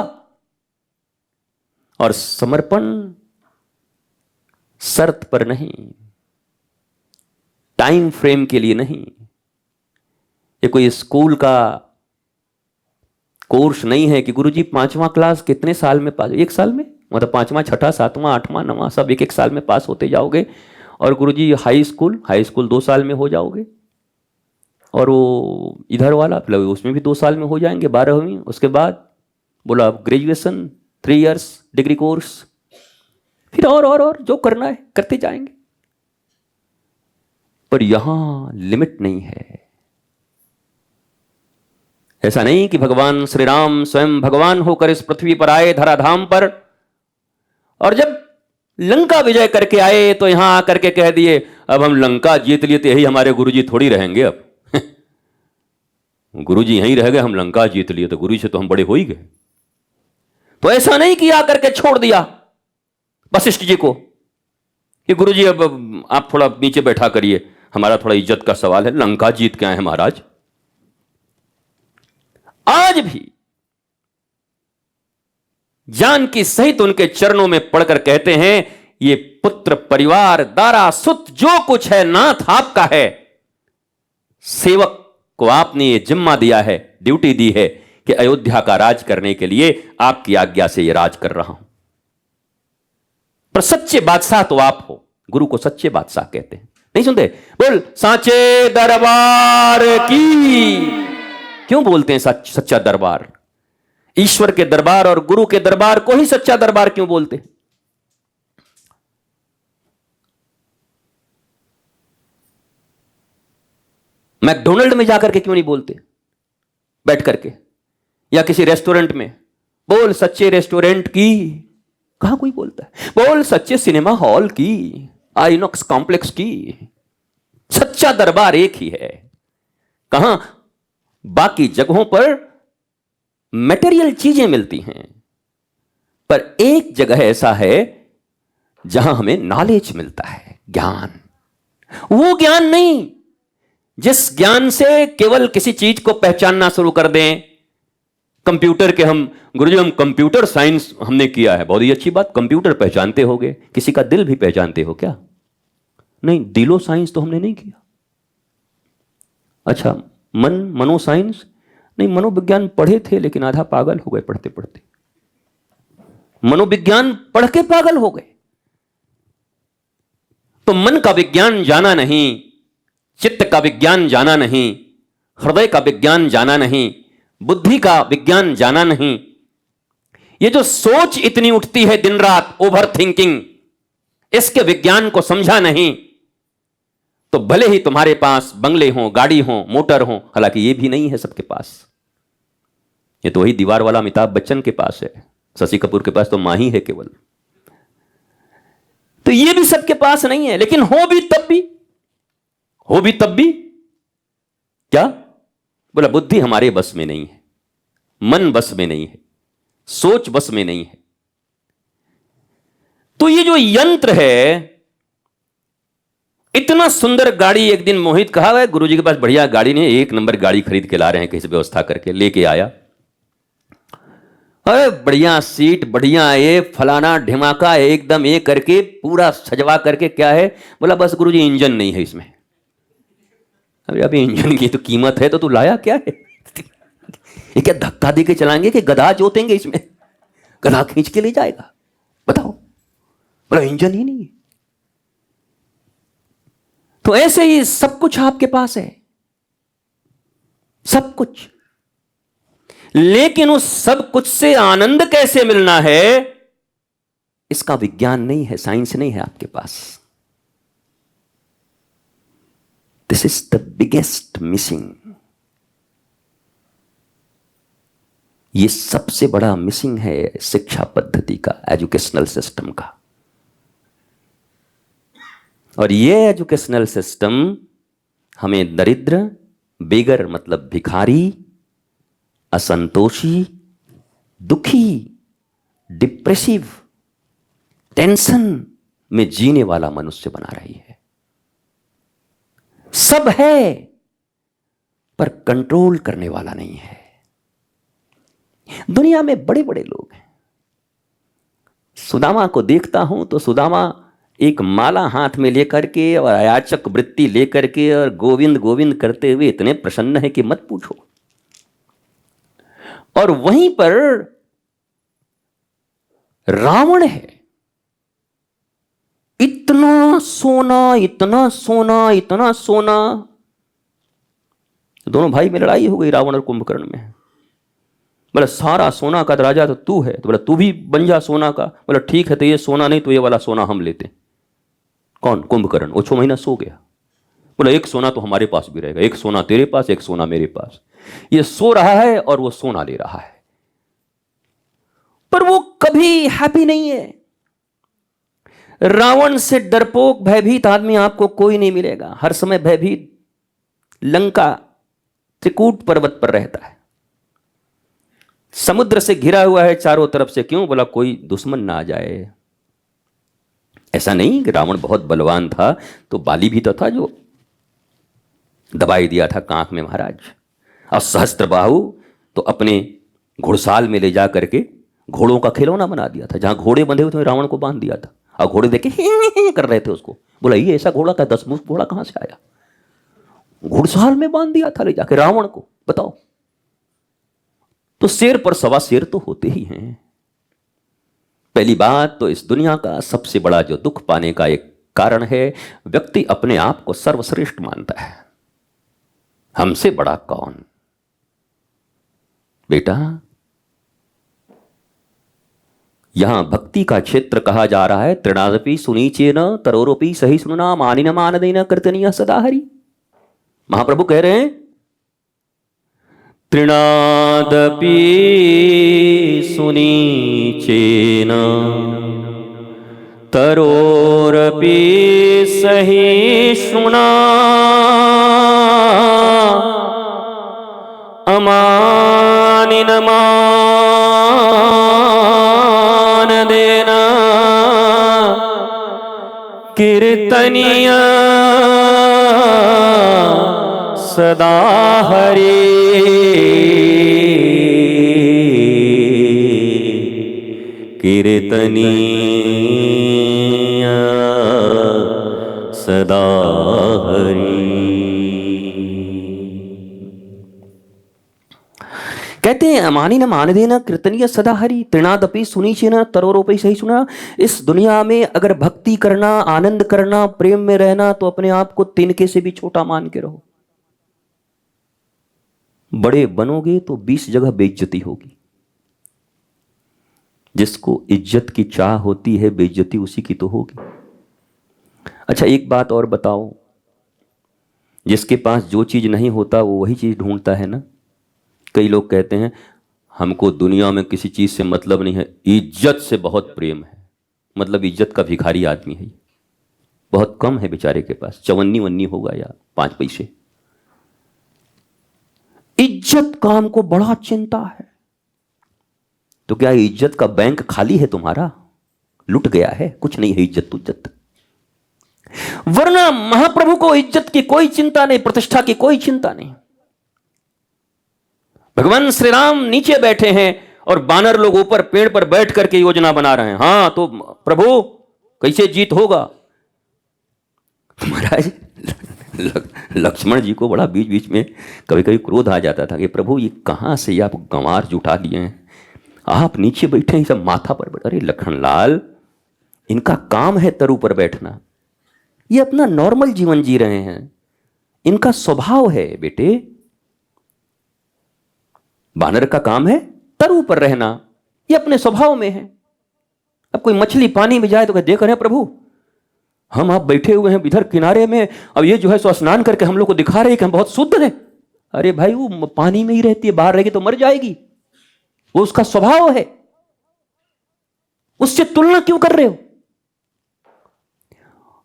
और समर्पण शर्त पर नहीं, टाइम फ्रेम के लिए नहीं। ये कोई स्कूल का कोर्स नहीं है कि गुरुजी 5वां क्लास कितने साल में पास, 1 साल में, मतलब 5वां 6ठा 7वां 8वां 9वां सब 1-1 साल में पास होते जाओगे। और गुरुजी हाई स्कूल 2 साल में हो जाओगे। और वो इधर वाला उसमें भी 2 साल में हो जाएंगे, 12वीं। उसके बाद बोला ग्रेजुएशन 3 इयर्स डिग्री कोर्स, फिर और जो करना है करते जाएंगे। पर यहां लिमिट नहीं है। ऐसा नहीं कि भगवान श्री राम स्वयं भगवान होकर इस पृथ्वी पर आए धराधाम पर, और जब लंका विजय करके आए तो यहां आकर के कह दिए अब हम लंका जीत लिए तो यही हमारे गुरुजी थोड़ी रहेंगे। अब गुरुजी यहीं रह गए, हम लंका जीत लिए तो गुरुजी से तो हम बड़े हो ही गए। तो ऐसा नहीं कि आकर के छोड़ दिया वशिष्ठ जी को कि गुरुजी अब आप थोड़ा नीचे बैठा करिए, हमारा थोड़ा इज्जत का सवाल है, लंका जीत के आए हैं महाराज। आज भी जानकी सहित उनके चरणों में पढ़कर कहते हैं ये पुत्र परिवार दारा सुत जो कुछ है नाथ आपका है। सेवक को आपने ये जिम्मा दिया है, ड्यूटी दी है कि अयोध्या का राज करने के लिए आपकी आज्ञा से ये राज कर रहा हूं। पर सच्चे बादशाह तो आप हो। गुरु को सच्चे बादशाह कहते हैं, नहीं सुनते? बोल सांचे दरबार की। क्यों बोलते हैं सच्चा दरबार? ईश्वर के दरबार और गुरु के दरबार को ही सच्चा दरबार क्यों बोलते हैं? मैकडोनल्ड में जाकर के क्यों नहीं बोलते बैठ करके, या किसी रेस्टोरेंट में? बोल सच्चे रेस्टोरेंट की, कहां कोई बोलता है? बोल सच्चे सिनेमा हॉल की, आइनॉक्स कॉम्प्लेक्स की। सच्चा दरबार एक ही है। कहां? बाकी जगहों पर मटेरियल चीजें मिलती हैं, पर एक जगह ऐसा है जहां हमें नॉलेज मिलता है, ज्ञान। वो ज्ञान नहीं जिस ज्ञान से केवल किसी चीज को पहचानना शुरू कर दें। कंप्यूटर के हम गुरुजी हम कंप्यूटर साइंस हमने किया है, बहुत ही अच्छी बात, कंप्यूटर पहचानते होगे। किसी का दिल भी पहचानते हो क्या? नहीं, दिलो साइंस तो हमने नहीं किया। अच्छा, मनो साइंस नहीं, मनोविज्ञान पढ़े थे लेकिन आधा पागल हो गए पढ़ते पढ़ते। मनोविज्ञान पढ़ के पागल हो गए। तो मन का विज्ञान जाना नहीं, चित्त का विज्ञान जाना नहीं, हृदय का विज्ञान जाना नहीं, बुद्धि का विज्ञान जाना नहीं, ये जो सोच इतनी उठती है दिन रात, ओवर थिंकिंग, इसके विज्ञान को समझा नहीं, तो भले ही तुम्हारे पास बंगले हो, गाड़ी हो, मोटर हो, हालांकि ये भी नहीं है सबके पास। ये तो वही दीवार वाला अमिताभ बच्चन के पास है, शशि कपूर के पास तो मां ही है केवल। तो ये भी सबके पास नहीं है, लेकिन हो भी तब भी क्या बोला, बुद्धि हमारे बस में नहीं है, मन बस में नहीं है, सोच बस में नहीं है। तो ये जो यंत्र है, इतना सुंदर गाड़ी, एक दिन मोहित कहा है गुरुजी के पास बढ़िया गाड़ी नहीं, 1 नंबर गाड़ी खरीद के ला रहे हैं, कैसे व्यवस्था करके लेके आया, अरे बढ़िया सीट, बढ़िया ये फलाना ढिमाका, एकदम ये करके पूरा सजवा करके, क्या है बोला, बस गुरुजी इंजन नहीं है इसमें। अभी इंजन की तो कीमत है, तो तू लाया क्या है? ये क्या धक्का दे के चलाएंगे कि गधा जोतेंगे इसमें, गधा खींच के ले जाएगा? बताओ, बोला इंजन ही नहीं है। तो ऐसे ही सब कुछ आपके पास है, सब कुछ, लेकिन उस सब कुछ से आनंद कैसे मिलना है, इसका विज्ञान नहीं है, साइंस नहीं है आपके पास। This is the biggest missing. ये सबसे बड़ा मिसिंग है शिक्षा पद्धति का, एजुकेशनल सिस्टम का। और ये एजुकेशनल सिस्टम हमें दरिद्र, बेगर मतलब भिखारी, असंतोषी, दुखी, डिप्रेसिव, टेंशन में जीने वाला मनुष्य बना रही है। सब है पर कंट्रोल करने वाला नहीं है। दुनिया में बड़े बड़े लोग हैं, सुदामा को देखता हूं तो सुदामा एक माला हाथ में लेकर के और अयाचक वृत्ति लेकर के और गोविंद गोविंद करते हुए इतने प्रसन्न है कि मत पूछो। और वहीं पर रावण है, इतना सोना, इतना सोना, इतना सोना। दोनों भाई में लड़ाई हो गई रावण और कुंभकर्ण में। बोला सारा सोना का राजा तो तू है, तो बोला तू भी बन जा सोना का। बोला ठीक है, तो ये सोना नहीं तो ये वाला सोना हम लेते। कौन? कुंभकर्ण। वो 6 महीना सो गया। बोला एक सोना तो हमारे पास भी रहेगा, एक सोना तेरे पास, एक सोना मेरे पास। ये सो रहा है और वो सोना ले रहा है, पर वो कभी हैप्पी नहीं है। रावण से डरपोक भयभीत आदमी आपको कोई नहीं मिलेगा। हर समय भयभीत लंका त्रिकूट पर्वत पर रहता है, समुद्र से घिरा हुआ है चारों तरफ से। क्यों? बोला कोई दुश्मन ना आ जाए। ऐसा नहीं कि रावण बहुत बलवान था, तो बाली भी तो था जो दबाई दिया था कांख में महाराज। और सहस्त्रबाहु तो अपने घुड़साल में ले जा करके घोड़ों का खिलौना बना दिया था। जहां घोड़े बंधे हुए थे रावण को बांध दिया था, और घोड़े देखे कर रहे थे उसको। बोला ये ऐसा घोड़ा का 10 मुश्त घोड़ा कहां से आया? घुड़साल में बांध दिया था ले जाके रावण को। बताओ, तो शेर पर सवा शेर तो होते ही हैं। पहली बात तो इस दुनिया का सबसे बड़ा जो दुख पाने का एक कारण है, व्यक्ति अपने आप को सर्वश्रेष्ठ मानता है। हमसे बड़ा कौन? बेटा, यहां भक्ति का क्षेत्र कहा जा रहा है। तृणादपि सुनीचेन तरोरोपि सही सुनना मानिन मानदेन कीर्तनीय सदा हरि। महाप्रभु कह रहे हैं तृणादपि सुनीचेन तरोरपि सहिष्णुना अमानिन मानदेन कीर्तनीय सदा हरि। कीर्तनीय सदा हरि। कहते हैं अमानी न मानदे न कीर्तनीय सदा हरि। तृणादपि सुनीचे न तरोरोपि सही सुना। इस दुनिया में अगर भक्ति करना, आनंद करना, प्रेम में रहना, तो अपने आप को तिनके से भी छोटा मान के रहो। बड़े बनोगे तो 20 जगह बेइज्जती होगी। जिसको इज्जत की चाह होती है, बेइज्जती उसी की तो होगी। अच्छा, एक बात और बताओ, जिसके पास जो चीज नहीं होता वो वही चीज ढूंढता है ना। कई लोग कहते हैं हमको दुनिया में किसी चीज से मतलब नहीं है, इज्जत से बहुत प्रेम है। मतलब इज्जत का भिखारी आदमी है, बहुत कम है बेचारे के पास, चवन्नी वन्नी होगा या 5 पैसे। इज्जत का हमको बड़ा चिंता है। तो क्या इज्जत का बैंक खाली है तुम्हारा, लुट गया है? कुछ नहीं है इज्जत उज्जत। वरना महाप्रभु को इज्जत की कोई चिंता नहीं, प्रतिष्ठा की कोई चिंता नहीं। भगवान श्री राम नीचे बैठे हैं और बानर लोग ऊपर पेड़ पर बैठ करके योजना बना रहे हैं। हाँ तो प्रभु कैसे जीत होगा? महाराज लक्ष्मण जी को बड़ा बीच बीच में कभी कभी क्रोध आ जाता था कि प्रभु ये कहां से आप गंवार जुटा लिए हैं, आप नीचे बैठे हैं, सब माथा पर बैठे। अरे लखनलाल, इनका काम है तरु पर बैठना, ये अपना नॉर्मल जीवन जी रहे हैं, इनका स्वभाव है बेटे। बानर का काम है तरु पर रहना, ये अपने स्वभाव में है। अब कोई मछली पानी में जाए तो देख रहे हैं प्रभु, हम आप बैठे हुए हैं इधर किनारे में, अब ये जो है सो स्नान करके हम लोग को दिखा रहे हैं कि हम बहुत शुद्ध हैं। अरे भाई वो पानी में ही रहती है, बाहर रहेगी तो मर जाएगी, वो उसका स्वभाव है, उससे तुलना क्यों कर रहे हो?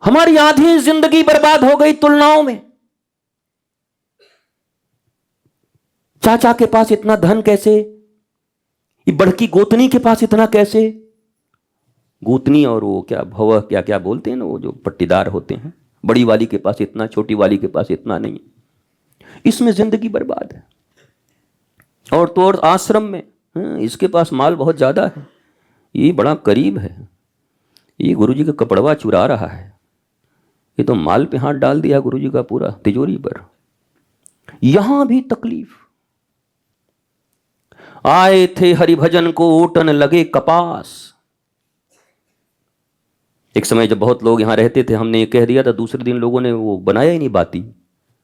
हमारी आधी जिंदगी बर्बाद हो गई तुलनाओं में। चाचा के पास इतना धन कैसे, ये बड़की गोतनी के पास इतना कैसे? गोतनी और वो क्या भव क्या क्या बोलते हैं ना, वो जो पट्टीदार होते हैं, बड़ी वाली के पास इतना, छोटी वाली के पास इतना नहीं। इसमें जिंदगी बर्बाद है। और तो और आश्रम में इसके पास माल बहुत ज्यादा है, ये बड़ा करीब है, ये गुरुजी का कपड़वा चुरा रहा है, ये तो माल पे हाथ डाल दिया गुरुजी का पूरा तिजोरी पर। यहां भी तकलीफ। आए थे हरिभजन को ओटन लगे कपास। एक समय जब बहुत लोग यहां रहते थे, हमने ये कह दिया था, दूसरे दिन लोगों ने वो बनाया ही नहीं बाती।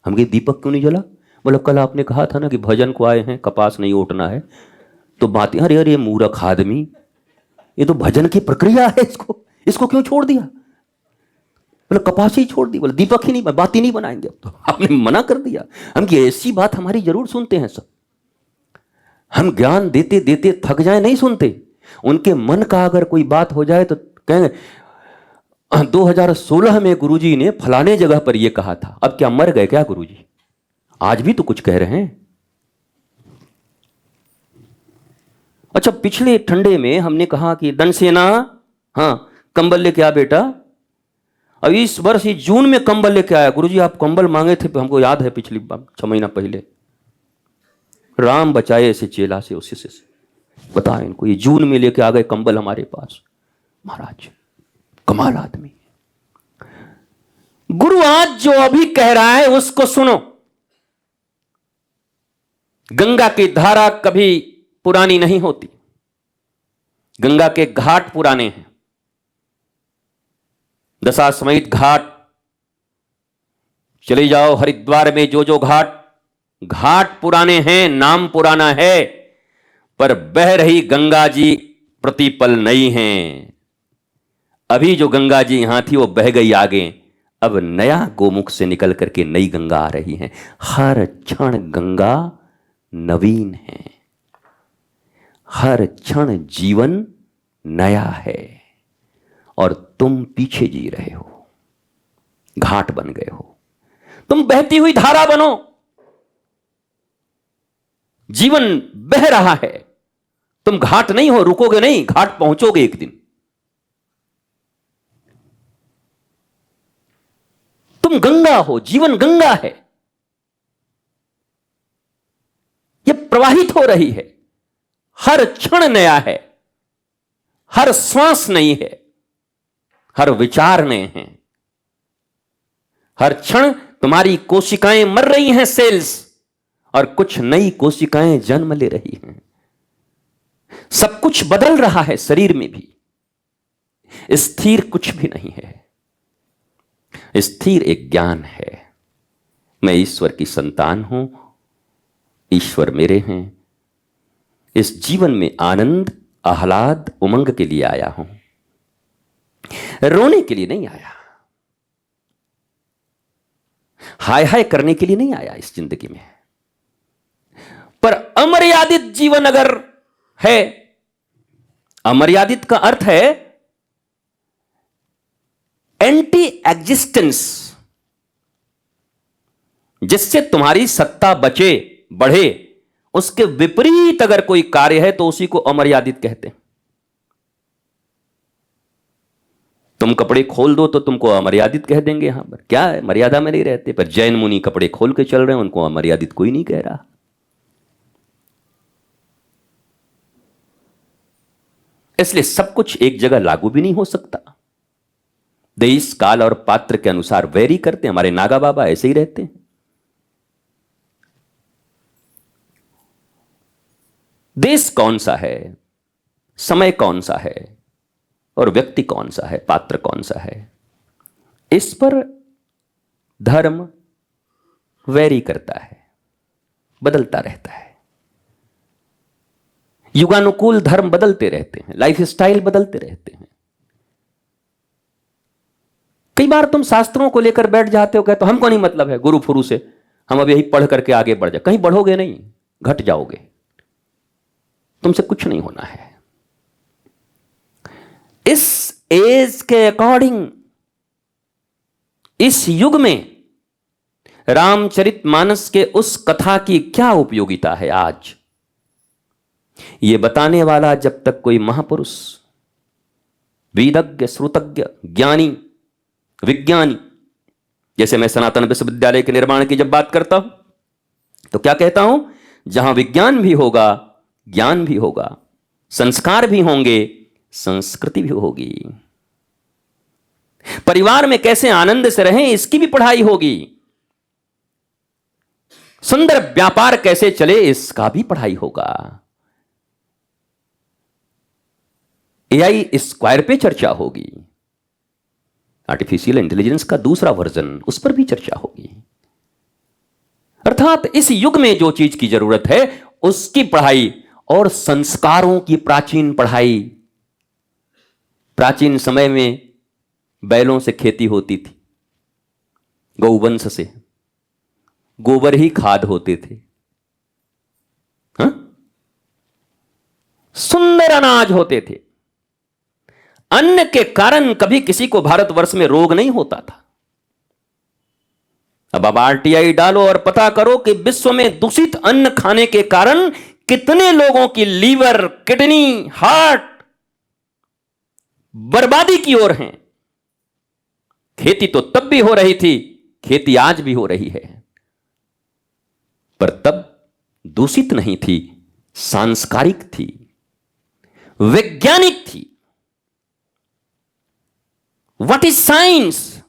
हम कहे दीपक क्यों नहीं जला? बोला कल आपने कहा था ना कि भजन को आए हैं, कपास नहीं ओटना है, तो बाती। अरे अरे मूर्ख आदमी, ये तो भजन की प्रक्रिया है, इसको क्यों छोड़ दिया? बोला कपास ही छोड़ दी। बोला दीपक ही नहीं, बाती नहीं बनाएंगे। अब तो आपने मना कर दिया। हम कि ऐसी बात हमारी जरूर सुनते हैं सब, हम ज्ञान देते देते थक जाए नहीं सुनते। उनके मन का अगर कोई बात हो जाए तो कहेंगे 2016 में गुरुजी ने फलाने जगह पर यह कहा था। अब क्या मर गए क्या गुरुजी? आज भी तो कुछ कह रहे हैं। अच्छा, पिछले ठंडे में हमने कहा कि दनसेना हाँ कंबल लेके आ बेटा। अब इस वर्ष ही जून में कंबल लेके आया। गुरुजी आप कंबल मांगे थे, हमको याद है पिछली 6 महीना पहले। राम बचाए ऐसे चेला से, उसी से बताएं इनको, ये जून में लेके आ गए कंबल हमारे पास। महाराज कमाल आदमी। गुरु आज जो अभी कह रहा है उसको सुनो। गंगा की धारा कभी पुरानी नहीं होती, गंगा के घाट पुराने हैं। दशाश्वमेध घाट चले जाओ, हरिद्वार में जो घाट पुराने हैं, नाम पुराना है, पर बह रही गंगा जी प्रतिपल नहीं है। अभी जो गंगा जी यहां थी वो बह गई आगे, अब नया गोमुख से निकल करके नई गंगा आ रही है। हर क्षण गंगा नवीन है, हर क्षण जीवन नया है, और तुम पीछे जी रहे हो, घाट बन गए हो। तुम बहती हुई धारा बनो, जीवन बह रहा है, तुम घाट नहीं हो, रुकोगे नहीं, घाट पहुंचोगे एक दिन। तुम गंगा हो, जीवन गंगा है, यह प्रवाहित हो रही है, हर क्षण नया है, हर श्वास नई है, हर विचार नए हैं। हर क्षण तुम्हारी कोशिकाएं मर रही हैं, सेल्स, और कुछ नई कोशिकाएं जन्म ले रही हैं। सब कुछ बदल रहा है, शरीर में भी स्थिर कुछ भी नहीं है। स्थिर एक ज्ञान है, मैं ईश्वर की संतान हूं, ईश्वर मेरे हैं। इस जीवन में आनंद, आह्लाद, उमंग के लिए आया हूं, रोने के लिए नहीं आया, हाय हाय करने के लिए नहीं आया इस जिंदगी में। पर अमर्यादित जीवन अगर है, अमर्यादित का अर्थ है एंटी एग्जिस्टेंस, जिससे तुम्हारी सत्ता बचे बढ़े, उसके विपरीत अगर कोई कार्य है तो उसी को अमर्यादित कहते हैं। तुम कपड़े खोल दो तो तुमको अमर्यादित कह देंगे, यहां पर क्या है, मर्यादा में नहीं रहते। पर जैन मुनि कपड़े खोल के चल रहे हैं, उनको अमर्यादित कोई नहीं कह रहा। इसलिए सब कुछ एक जगह लागू भी नहीं हो सकता। देश, काल और पात्र के अनुसार वेरी करते हैं। हमारे नागा बाबा ऐसे ही रहते हैं। देश कौन सा है, समय कौन सा है, और व्यक्ति कौन सा है, पात्र कौन सा है, इस पर धर्म वेरी करता है, बदलता रहता है। युगानुकूल धर्म बदलते रहते हैं, लाइफ स्टाइल बदलते रहते हैं। कई बार तुम शास्त्रों को लेकर बैठ जाते हो, कहते हो हमको नहीं मतलब है गुरु फुरु से, हम अब यही पढ़ करके आगे बढ़ जाए। कहीं बढ़ोगे नहीं, घट जाओगे, तुमसे कुछ नहीं होना है। इस एज के अकॉर्डिंग, इस युग में रामचरितमानस के उस कथा की क्या उपयोगिता है आज, यह बताने वाला जब तक कोई महापुरुष, वेदज्ञ, श्रुतज्ञ, ज्ञानी, विज्ञानी, जैसे मैं सनातन विश्वविद्यालय के निर्माण की जब बात करता हूं तो क्या कहता हूं, जहां विज्ञान भी होगा, ज्ञान भी होगा, संस्कार भी होंगे, संस्कृति भी होगी। परिवार में कैसे आनंद से रहें इसकी भी पढ़ाई होगी। सुंदर व्यापार कैसे चले इसका भी पढ़ाई होगा। एआई स्क्वायर पे चर्चा होगी, आर्टिफिशियल इंटेलिजेंस का दूसरा वर्जन, उस पर भी चर्चा होगी। अर्थात इस युग में जो चीज की जरूरत है उसकी पढ़ाई, और संस्कारों की प्राचीन पढ़ाई। प्राचीन समय में बैलों से खेती होती थी, गौवंश से, गोबर ही खाद होते थे। सुंदर अनाज होते थे। अन्न के कारण कभी किसी को भारतवर्ष में रोग नहीं होता था। अब आप आरटीआई डालो और पता करो कि विश्व में दूषित अन्न खाने के कारण कितने लोगों की लीवर, किडनी, हार्ट बर्बादी की ओर हैं। खेती तो तब भी हो रही थी, खेती आज भी हो रही है, पर तब दूषित नहीं थी, सांस्कारिक थी, वैज्ञानिक थी। What is science?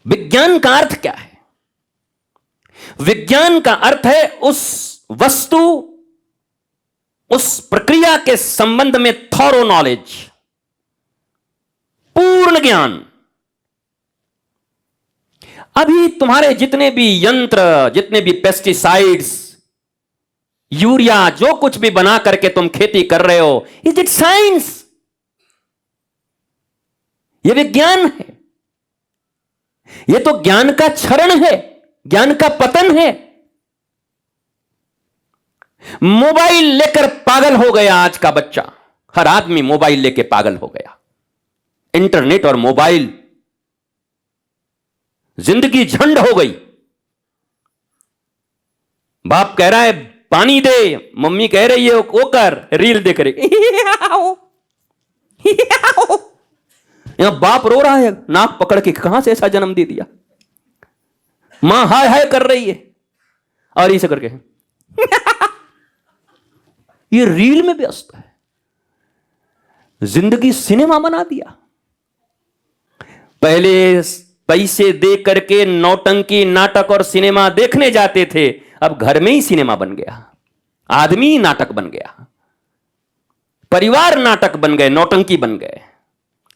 विज्ञान का अर्थ क्या है? विज्ञान का अर्थ है उस वस्तु, उस प्रक्रिया के संबंध में थॉरो नॉलेज, पूर्ण ज्ञान। अभी तुम्हारे जितने भी यंत्र, जितने भी पेस्टिसाइड्स, यूरिया, जो कुछ भी बना करके तुम खेती कर रहे हो, इज इट साइंस? यह विज्ञान है। यह तो ज्ञान का क्षरण है, ज्ञान का पतन है। मोबाइल लेकर पागल हो गया आज का बच्चा, हर आदमी मोबाइल लेकर पागल हो गया। इंटरनेट और मोबाइल, जिंदगी झंड हो गई। बाप कह रहा है पानी दे, मम्मी कह रही है वो कर, रील देख रही। यहां बाप रो रहा है नाक पकड़ के, कहां से ऐसा जन्म दे दिया। मां हाय हाय कर रही है और इसे करके ये रील में व्यस्त है। जिंदगी सिनेमा बना दिया। पहले पैसे दे करके नौटंकी, नाटक और सिनेमा देखने जाते थे, अब घर में ही सिनेमा बन गया, आदमी नाटक बन गया, परिवार नाटक बन गए, नौटंकी बन गए,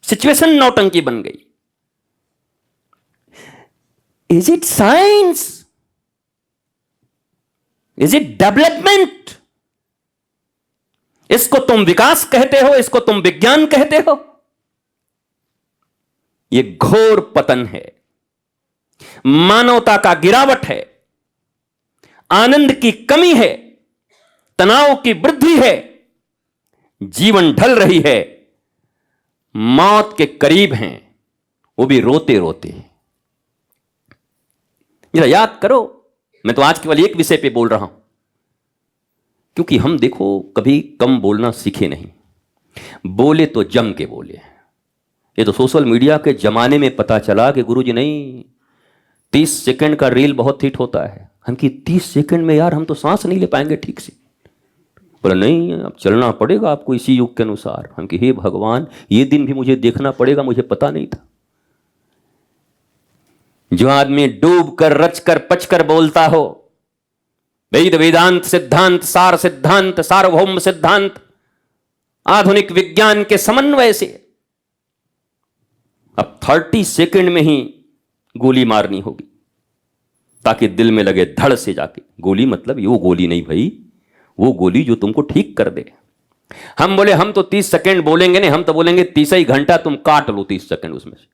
सिचुएशन नौटंकी बन गई। Is it science? Is it development? इसको तुम विकास कहते हो, इसको तुम विज्ञान कहते हो? यह घोर पतन है, मानवता का गिरावट है, आनंद की कमी है, तनाव की वृद्धि है, जीवन ढल रही है, मौत के करीब हैं, वो भी रोते रोते। जरा याद करो, मैं तो आज केवल एक विषय पे बोल रहा हूं, क्योंकि हम देखो कभी कम बोलना सीखे नहीं, बोले तो जम के बोले। ये तो सोशल मीडिया के जमाने में पता चला कि गुरुजी नहीं, 30 सेकंड का रील बहुत हिट होता है। हम कि 30 सेकंड में यार हम तो सांस नहीं ले पाएंगे ठीक से। बोला नहीं, अब चलना पड़ेगा आपको इसी युग के अनुसार। हम कि हे भगवान, ये दिन भी मुझे देखना पड़ेगा, मुझे पता नहीं था। जो आदमी डूब कर रच कर पच कर बोलता हो, वेद वेदांत सिद्धांत सार सिद्धांत सार्वभौम सिद्धांत आधुनिक विज्ञान के समन्वय से, अब 30 सेकंड में ही गोली मारनी होगी ताकि दिल में लगे धड़ से जाके। गोली मतलब वो गोली नहीं भाई, वो गोली जो तुमको ठीक कर दे। हम बोले हम तो 30 सेकंड बोलेंगे नहीं, हम तो बोलेंगे 30 ही घंटा तुम काट लो 30 सेकंड उसमें से।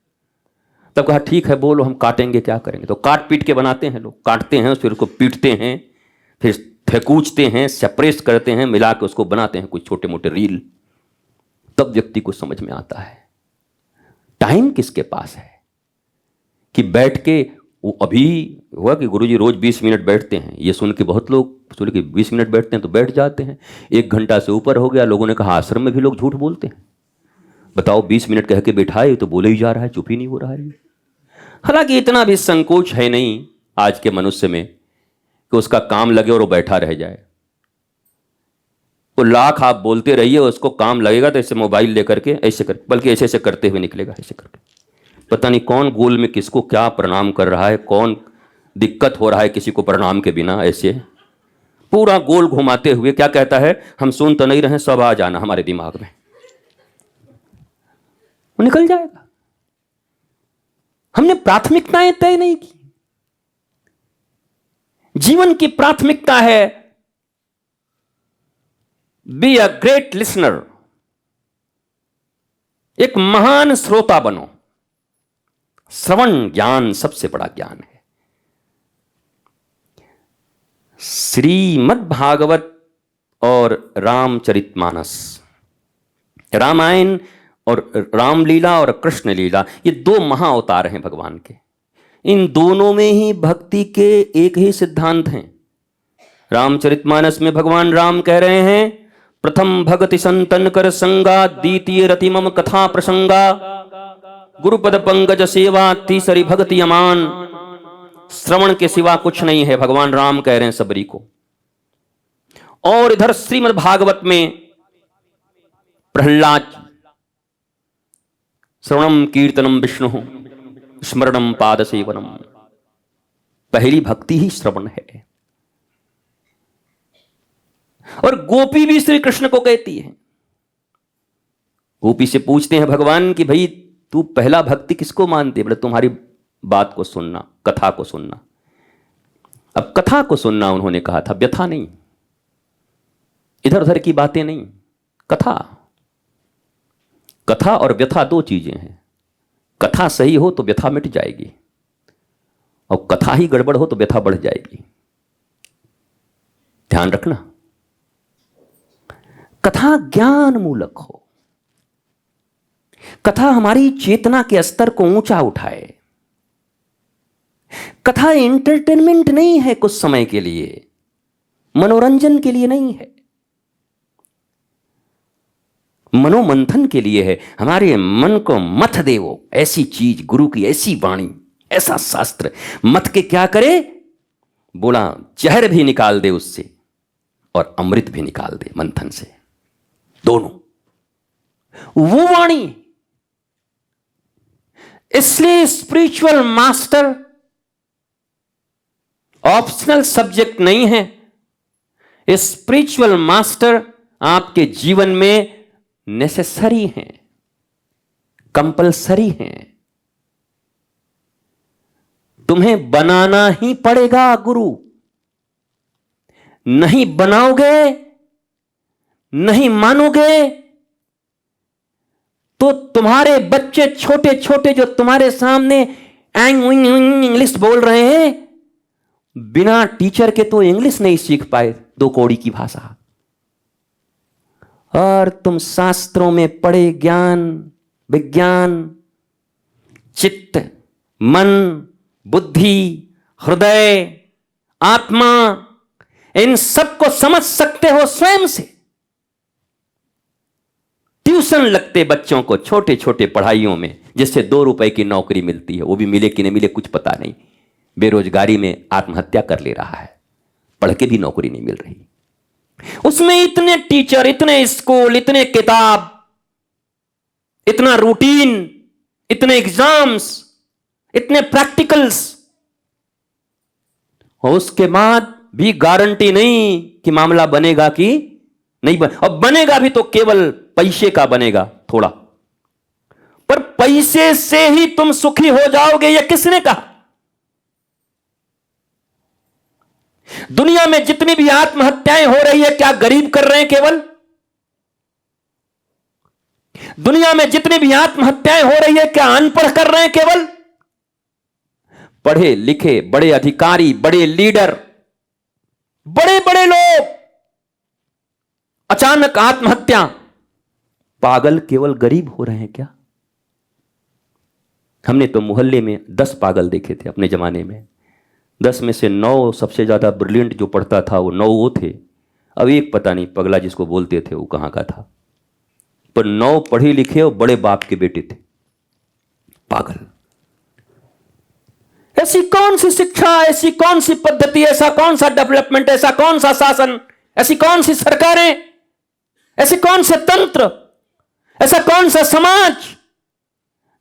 तब कहा ठीक है बोलो, हम काटेंगे, क्या करेंगे। तो काट पीट के बनाते हैं लोग, काटते हैं फिर उसको पीटते हैं, फिर फेंकूचते हैं, सेपरेट करते हैं, मिला के उसको बनाते हैं कुछ छोटे मोटे रील। तब व्यक्ति को समझ में आता है टाइम किसके पास है कि बैठ के। वो अभी हुआ कि गुरुजी रोज 20 मिनट बैठते हैं, ये सुन के बहुत लोग सुन के 20 मिनट बैठते हैं तो बैठ जाते हैं। 1 घंटा से ऊपर हो गया, लोगों ने कहा आश्रम में भी लोग झूठ बोलते हैं। बताओ 20 मिनट कह के बैठाए तो बोले ही जा रहा है, चुप ही नहीं हो रहा है। हालांकि इतना भी संकोच है नहीं आज के मनुष्य में कि उसका काम लगे और वो बैठा रह जाए। वो लाख आप बोलते रहिए, उसको काम लगेगा तो ऐसे मोबाइल लेकर के ऐसे कर, बल्कि ऐसे ऐसे करते हुए निकलेगा, ऐसे करके। पता नहीं कौन गोल में किसको क्या प्रणाम कर रहा है, कौन दिक्कत हो रहा है किसी को प्रणाम के बिना, ऐसे पूरा गोल घुमाते हुए क्या कहता है, हम सुन तो नहीं रहे, सब आ जाना हमारे दिमाग में। वो निकल जाएगा। हमने प्राथमिकताएं तय नहीं की। जीवन की प्राथमिकता है बी अ ग्रेट लिसनर, एक महान श्रोता बनो। श्रवण ज्ञान सबसे बड़ा ज्ञान है। श्रीमद् भागवत और रामचरितमानस, रामायण और रामलीला और कृष्ण लीला, ये 2 महाअवतार हैं भगवान के। इन दोनों में ही भक्ति के एक ही सिद्धांत हैं। रामचरितमानस में भगवान राम कह रहे हैं, प्रथम भगति संतन कर संगा, द्वितीय रति मम कथा प्रसंगा, गुरुपद पंकज सेवा, तीसरी भक्ति अमान। श्रवण के सिवा कुछ नहीं है, भगवान राम कह रहे हैं सबरी को। और इधर श्रीमद् भागवत में प्रहलाद, श्रवणम कीर्तनम विष्णु स्मरणम पाद सेवनम। पहली भक्ति ही श्रवण है। और गोपी भी श्री कृष्ण को कहती है। गोपी से पूछते हैं भगवान कि भाई तू पहला भक्ति किसको मानते? बोले तुम्हारी बात को सुनना, कथा को सुनना। अब कथा को सुनना उन्होंने कहा था, व्यथा नहीं, इधर उधर की बातें नहीं। कथा, कथा और व्यथा 2 चीजें हैं। कथा सही हो तो व्यथा मिट जाएगी, और कथा ही गड़बड़ हो तो व्यथा बढ़ जाएगी। ध्यान रखना, कथा ज्ञान मूलक हो, कथा हमारी चेतना के स्तर को ऊंचा उठाए। कथा एंटरटेनमेंट नहीं है, कुछ समय के लिए मनोरंजन के लिए नहीं है, मनोमंथन के लिए है। हमारे मन को मथ दे वो ऐसी चीज, गुरु की ऐसी वाणी, ऐसा शास्त्र मथ के क्या करे, बोला जहर भी निकाल दे उससे और अमृत भी निकाल दे मंथन से, दोनों। वो वाणी। इसलिए स्पिरिचुअल मास्टर ऑप्शनल सब्जेक्ट नहीं है। स्पिरिचुअल मास्टर आपके जीवन में नेसेसरी हैं, कंपलसरी हैं। तुम्हें बनाना ही पड़ेगा गुरु, नहीं बनाओगे, नहीं मानोगे, तो तुम्हारे बच्चे छोटे छोटे जो तुम्हारे सामने इंग्लिश बोल रहे हैं, बिना टीचर के तो इंग्लिश नहीं सीख पाए, दो कौड़ी की भाषा। और तुम शास्त्रों में पढ़े ज्ञान, विज्ञान, चित्त, मन, बुद्धि, हृदय, आत्मा, इन सबको समझ सकते हो स्वयं से। ट्यूशन लगते बच्चों को छोटे छोटे पढ़ाइयों में, जिससे 2 रुपए की नौकरी मिलती है, वो भी मिले कि नहीं मिले कुछ पता नहीं। बेरोजगारी में आत्महत्या कर ले रहा है, पढ़ के भी नौकरी नहीं मिल रही। उसमें इतने टीचर, इतने स्कूल, इतने किताब, इतना रूटीन, इतने एग्जाम्स, इतने प्रैक्टिकल्स, और उसके बाद भी गारंटी नहीं कि मामला बनेगा कि नहीं बन, और बनेगा भी तो केवल पैसे का बनेगा थोड़ा। पर पैसे से ही तुम सुखी हो जाओगे, यह किसने कहा? दुनिया में जितनी भी आत्महत्याएं हो रही है, क्या गरीब कर रहे हैं केवल? दुनिया में जितनी भी आत्महत्याएं हो रही है, क्या अनपढ़ कर रहे हैं केवल? पढ़े लिखे बड़े अधिकारी, बड़े लीडर, बड़े बड़े लोग, अचानक आत्महत्या। पागल केवल गरीब हो रहे हैं क्या? हमने तो मोहल्ले में 10 पागल देखे थे अपने जमाने में। 10 में से 9 सबसे ज्यादा ब्रिलियंट जो पढ़ता था, वो 9 वो थे। अब एक पता नहीं पगला जिसको बोलते थे वो कहां का था, पर 9 पढ़े लिखे और बड़े बाप के बेटे थे। पागल। ऐसी कौन सी शिक्षा, ऐसी कौन सी पद्धति, ऐसा कौन सा डेवलपमेंट, ऐसा कौन सा शासन, ऐसी कौन सी सरकारें, ऐसे कौन से तंत्र, ऐसा कौन सा समाज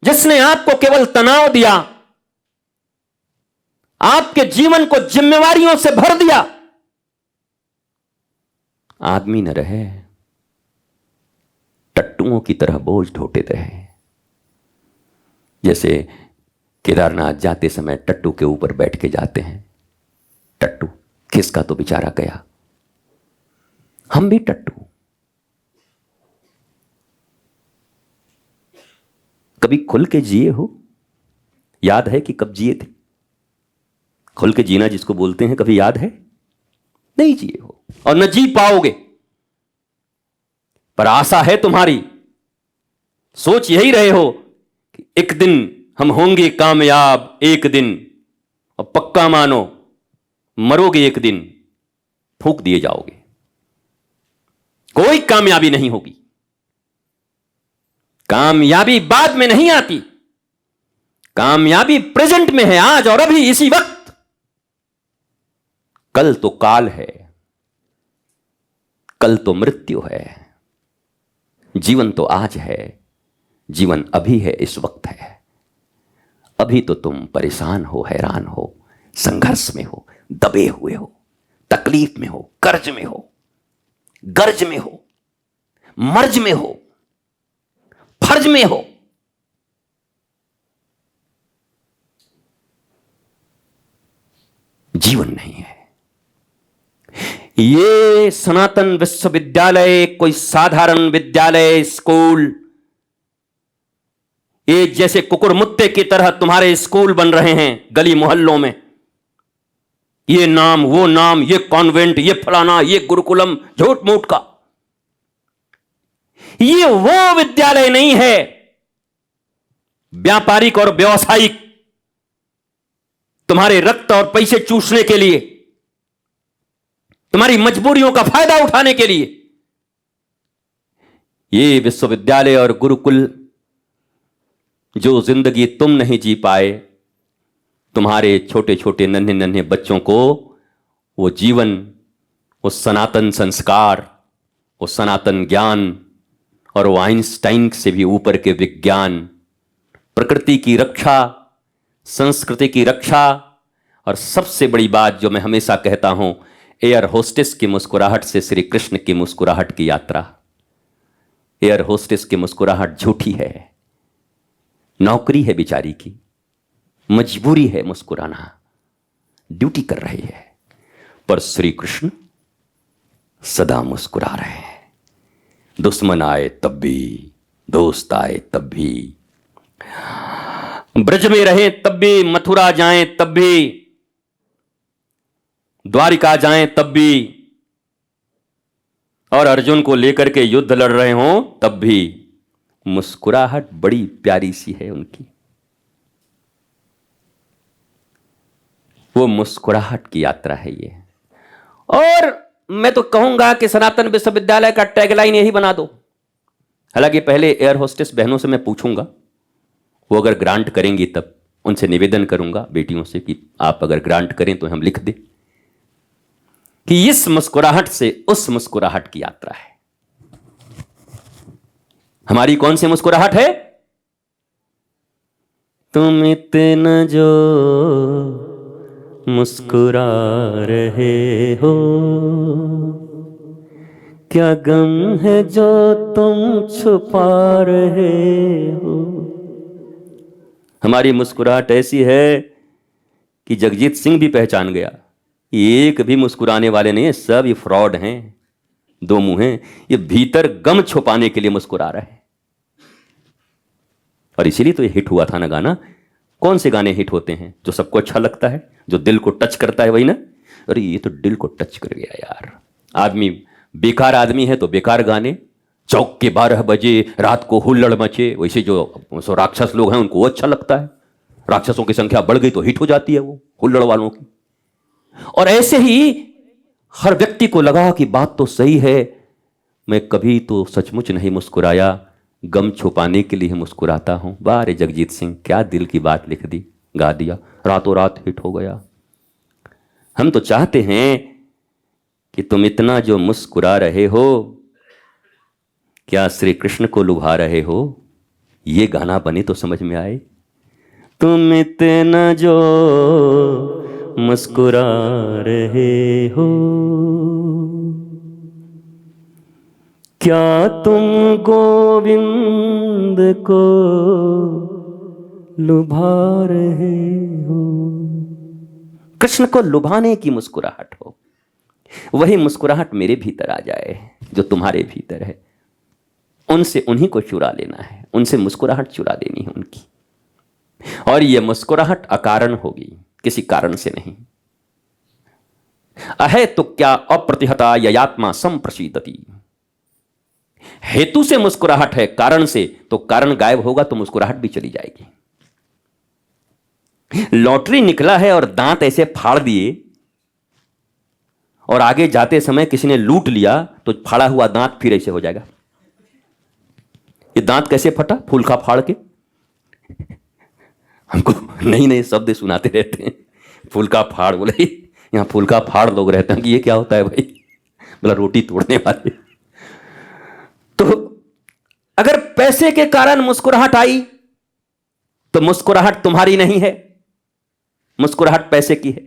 जिसने आपको केवल तनाव दिया, आपके जीवन को जिम्मेवारियों से भर दिया? आदमी न रहे, टट्टुओं की तरह बोझ ढोते रहे। जैसे केदारनाथ जाते समय टट्टू के ऊपर बैठ के जाते हैं। टट्टू खिसका तो बेचारा गया। हम भी टट्टू। कभी खुल के जिए हो? याद है कि कब जिए थे? खुल के जीना जिसको बोलते हैं, कभी याद है? नहीं जिए हो और न जी पाओगे। पर आशा है तुम्हारी, सोच यही रहे हो कि एक दिन हम होंगे कामयाब, एक दिन। और पक्का मानो, मरोगे एक दिन, फूंक दिए जाओगे। कोई कामयाबी नहीं होगी। कामयाबी बाद में नहीं आती, कामयाबी प्रेजेंट में है, आज और अभी, इसी वक्त। कल तो काल है, कल तो मृत्यु है। जीवन तो आज है, जीवन अभी है, इस वक्त है। अभी तो तुम परेशान हो, हैरान हो, संघर्ष में हो, दबे हुए हो, तकलीफ में हो, कर्ज में हो, गर्ज में हो, मर्ज में हो, फर्ज में हो। जीवन नहीं है। ये सनातन विश्वविद्यालय कोई साधारण विद्यालय, स्कूल, ये जैसे कुकुरमुत्ते की तरह तुम्हारे स्कूल बन रहे हैं गली मोहल्लों में। ये नाम, वो नाम, ये कॉन्वेंट, ये फलाना, ये गुरुकुलम, झूठ मूठ का। ये वो विद्यालय नहीं है व्यापारिक और व्यवसायिक, तुम्हारे रक्त और पैसे चूसने के लिए, तुम्हारी मजबूरियों का फायदा उठाने के लिए। ये विश्वविद्यालय और गुरुकुल जो जिंदगी तुम नहीं जी पाए, तुम्हारे छोटे छोटे नन्हे नन्हे बच्चों को वो जीवन, वो सनातन संस्कार, वो सनातन ज्ञान और वो आइंस्टाइन से भी ऊपर के विज्ञान, प्रकृति की रक्षा, संस्कृति की रक्षा, और सबसे बड़ी बात जो मैं हमेशा कहता हूं, एयर होस्टेस की मुस्कुराहट से श्री कृष्ण की मुस्कुराहट की यात्रा। एयर होस्टेस की मुस्कुराहट झूठी है, नौकरी है बेचारी की, मजबूरी है मुस्कुराना, ड्यूटी कर रही है। पर श्री कृष्ण सदा मुस्कुरा रहे हैं। दुश्मन आए तब भी, दोस्त आए तब भी, ब्रज में रहे तब भी, मथुरा जाएं तब भी, द्वारिका जाएं तब भी, और अर्जुन को लेकर के युद्ध लड़ रहे हों तब भी मुस्कुराहट बड़ी प्यारी सी है उनकी। वो मुस्कुराहट की यात्रा है ये। और मैं तो कहूंगा कि सनातन विश्वविद्यालय का टैगलाइन यही बना दो। हालांकि पहले एयर होस्टेस बहनों से मैं पूछूंगा, वो अगर ग्रांट करेंगी तब उनसे निवेदन करूंगा बेटियों से कि आप अगर ग्रांट करें तो हम लिख दें कि इस मुस्कुराहट से उस मुस्कुराहट की यात्रा है। हमारी कौन सी मुस्कुराहट है? तुम इतना जो मुस्कुरा रहे हो, क्या गम है जो तुम छुपा रहे हो। हमारी मुस्कुराहट ऐसी है कि जगजीत सिंह भी पहचान गया, एक भी मुस्कुराने वाले नहीं है, सब ये फ्रॉड हैं, दो मुंह हैं, ये भीतर गम छुपाने के लिए मुस्कुरा रहे हैं। और इसीलिए तो ये हिट हुआ था ना गाना। कौन से गाने हिट होते हैं? जो सबको अच्छा लगता है, जो दिल को टच करता है, वही ना। अरे ये तो दिल को टच कर गया यार। आदमी बेकार आदमी है तो बेकार गाने, चौक के 12 बजे रात को हुल्लड़ मचे, वैसे जो राक्षस लोग हैं उनको वो अच्छा लगता है। राक्षसों की संख्या बढ़ गई तो हिट हो जाती है वो हुल्लड़ वालों की। और ऐसे ही हर व्यक्ति को लगा कि बात तो सही है, मैं कभी तो सचमुच नहीं मुस्कुराया, गम छुपाने के लिए मुस्कुराता हूं। वाह रे जगजीत सिंह, क्या दिल की बात लिख दी, गा दिया, रातों रात हिट हो गया। हम तो चाहते हैं कि तुम इतना जो मुस्कुरा रहे हो, क्या श्री कृष्ण को लुभा रहे हो? ये गाना बने तो समझ में आए। तुम इतना जो मुस्कुरा रहे हो, क्या तुम गोविंद को लुभा रहे हो? कृष्ण को लुभाने की मुस्कुराहट हो, वही मुस्कुराहट मेरे भीतर आ जाए जो तुम्हारे भीतर है। उनसे उन्हीं को चुरा लेना है, उनसे मुस्कुराहट चुरा लेनी है उनकी। और यह मुस्कुराहट अकारण होगी, किसी कारण से नहीं। अहे तो क्या अप्रतिहता ययात्मा संप्रसीदति। हेतु से मुस्कुराहट है, कारण से तो कारण गायब होगा तो मुस्कुराहट भी चली जाएगी। लॉटरी निकला है और दांत ऐसे फाड़ दिए और आगे जाते समय किसी ने लूट लिया तो फाड़ा हुआ दांत फिर ऐसे हो जाएगा। ये दांत कैसे फटा? फूलका फाड़ के। हमको नई नई शब्द सुनाते रहते हैं, फूलका फाड़। बोले यहां फूलका फाड़ लोग रहते हैं कि ये क्या होता है भाई? बोला रोटी तोड़ने वाले। तो अगर पैसे के कारण मुस्कुराहट आई तो मुस्कुराहट तुम्हारी नहीं है, मुस्कुराहट पैसे की है।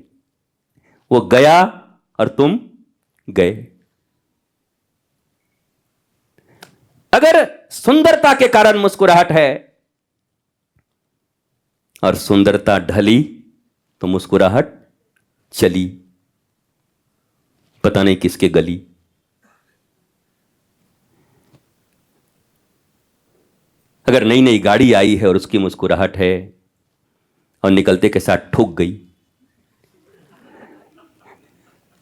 वो गया और तुम गए। अगर सुंदरता के कारण मुस्कुराहट है और सुंदरता ढली तो मुस्कुराहट चली, पता नहीं किसके गली। अगर नई नई गाड़ी आई है और उसकी मुस्कुराहट है और निकलते के साथ ठुक गई,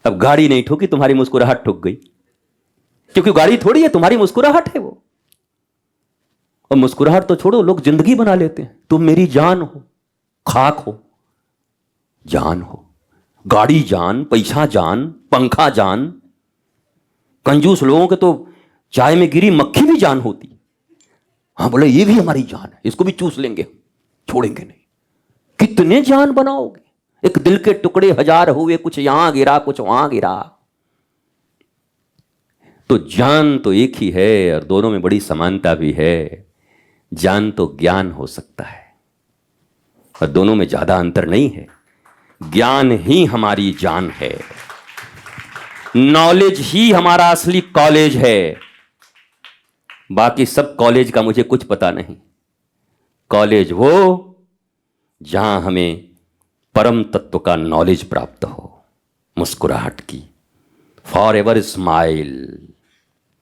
अब गाड़ी नहीं ठुकी, तुम्हारी मुस्कुराहट ठुक गई, क्योंकि गाड़ी थोड़ी है, तुम्हारी मुस्कुराहट है वो। और मुस्कुराहट तो छोड़ो, लोग जिंदगी बना लेते हैं। तुम मेरी जान हो, खाक हो, जान हो। गाड़ी जान, पैसा जान, पंखा जान। कंजूस लोगों के तो चाय में गिरी मक्खी भी जान होती। हाँ बोले ये भी हमारी जान है, इसको भी चूस लेंगे, छोड़ेंगे नहीं। कितने जान बनाओगे? एक दिल के टुकड़े हजार हुए, कुछ यहां गिरा कुछ वहां गिरा। तो जान तो एक ही है और दोनों में बड़ी समानता भी है। जान तो ज्ञान हो सकता है और दोनों में ज्यादा अंतर नहीं है। ज्ञान ही हमारी जान है, नॉलेज ही हमारा असली कॉलेज है। बाकी सब कॉलेज का मुझे कुछ पता नहीं। कॉलेज वो जहां हमें परम तत्व का नॉलेज प्राप्त हो, मुस्कुराहट की, फॉर एवर स्माइल।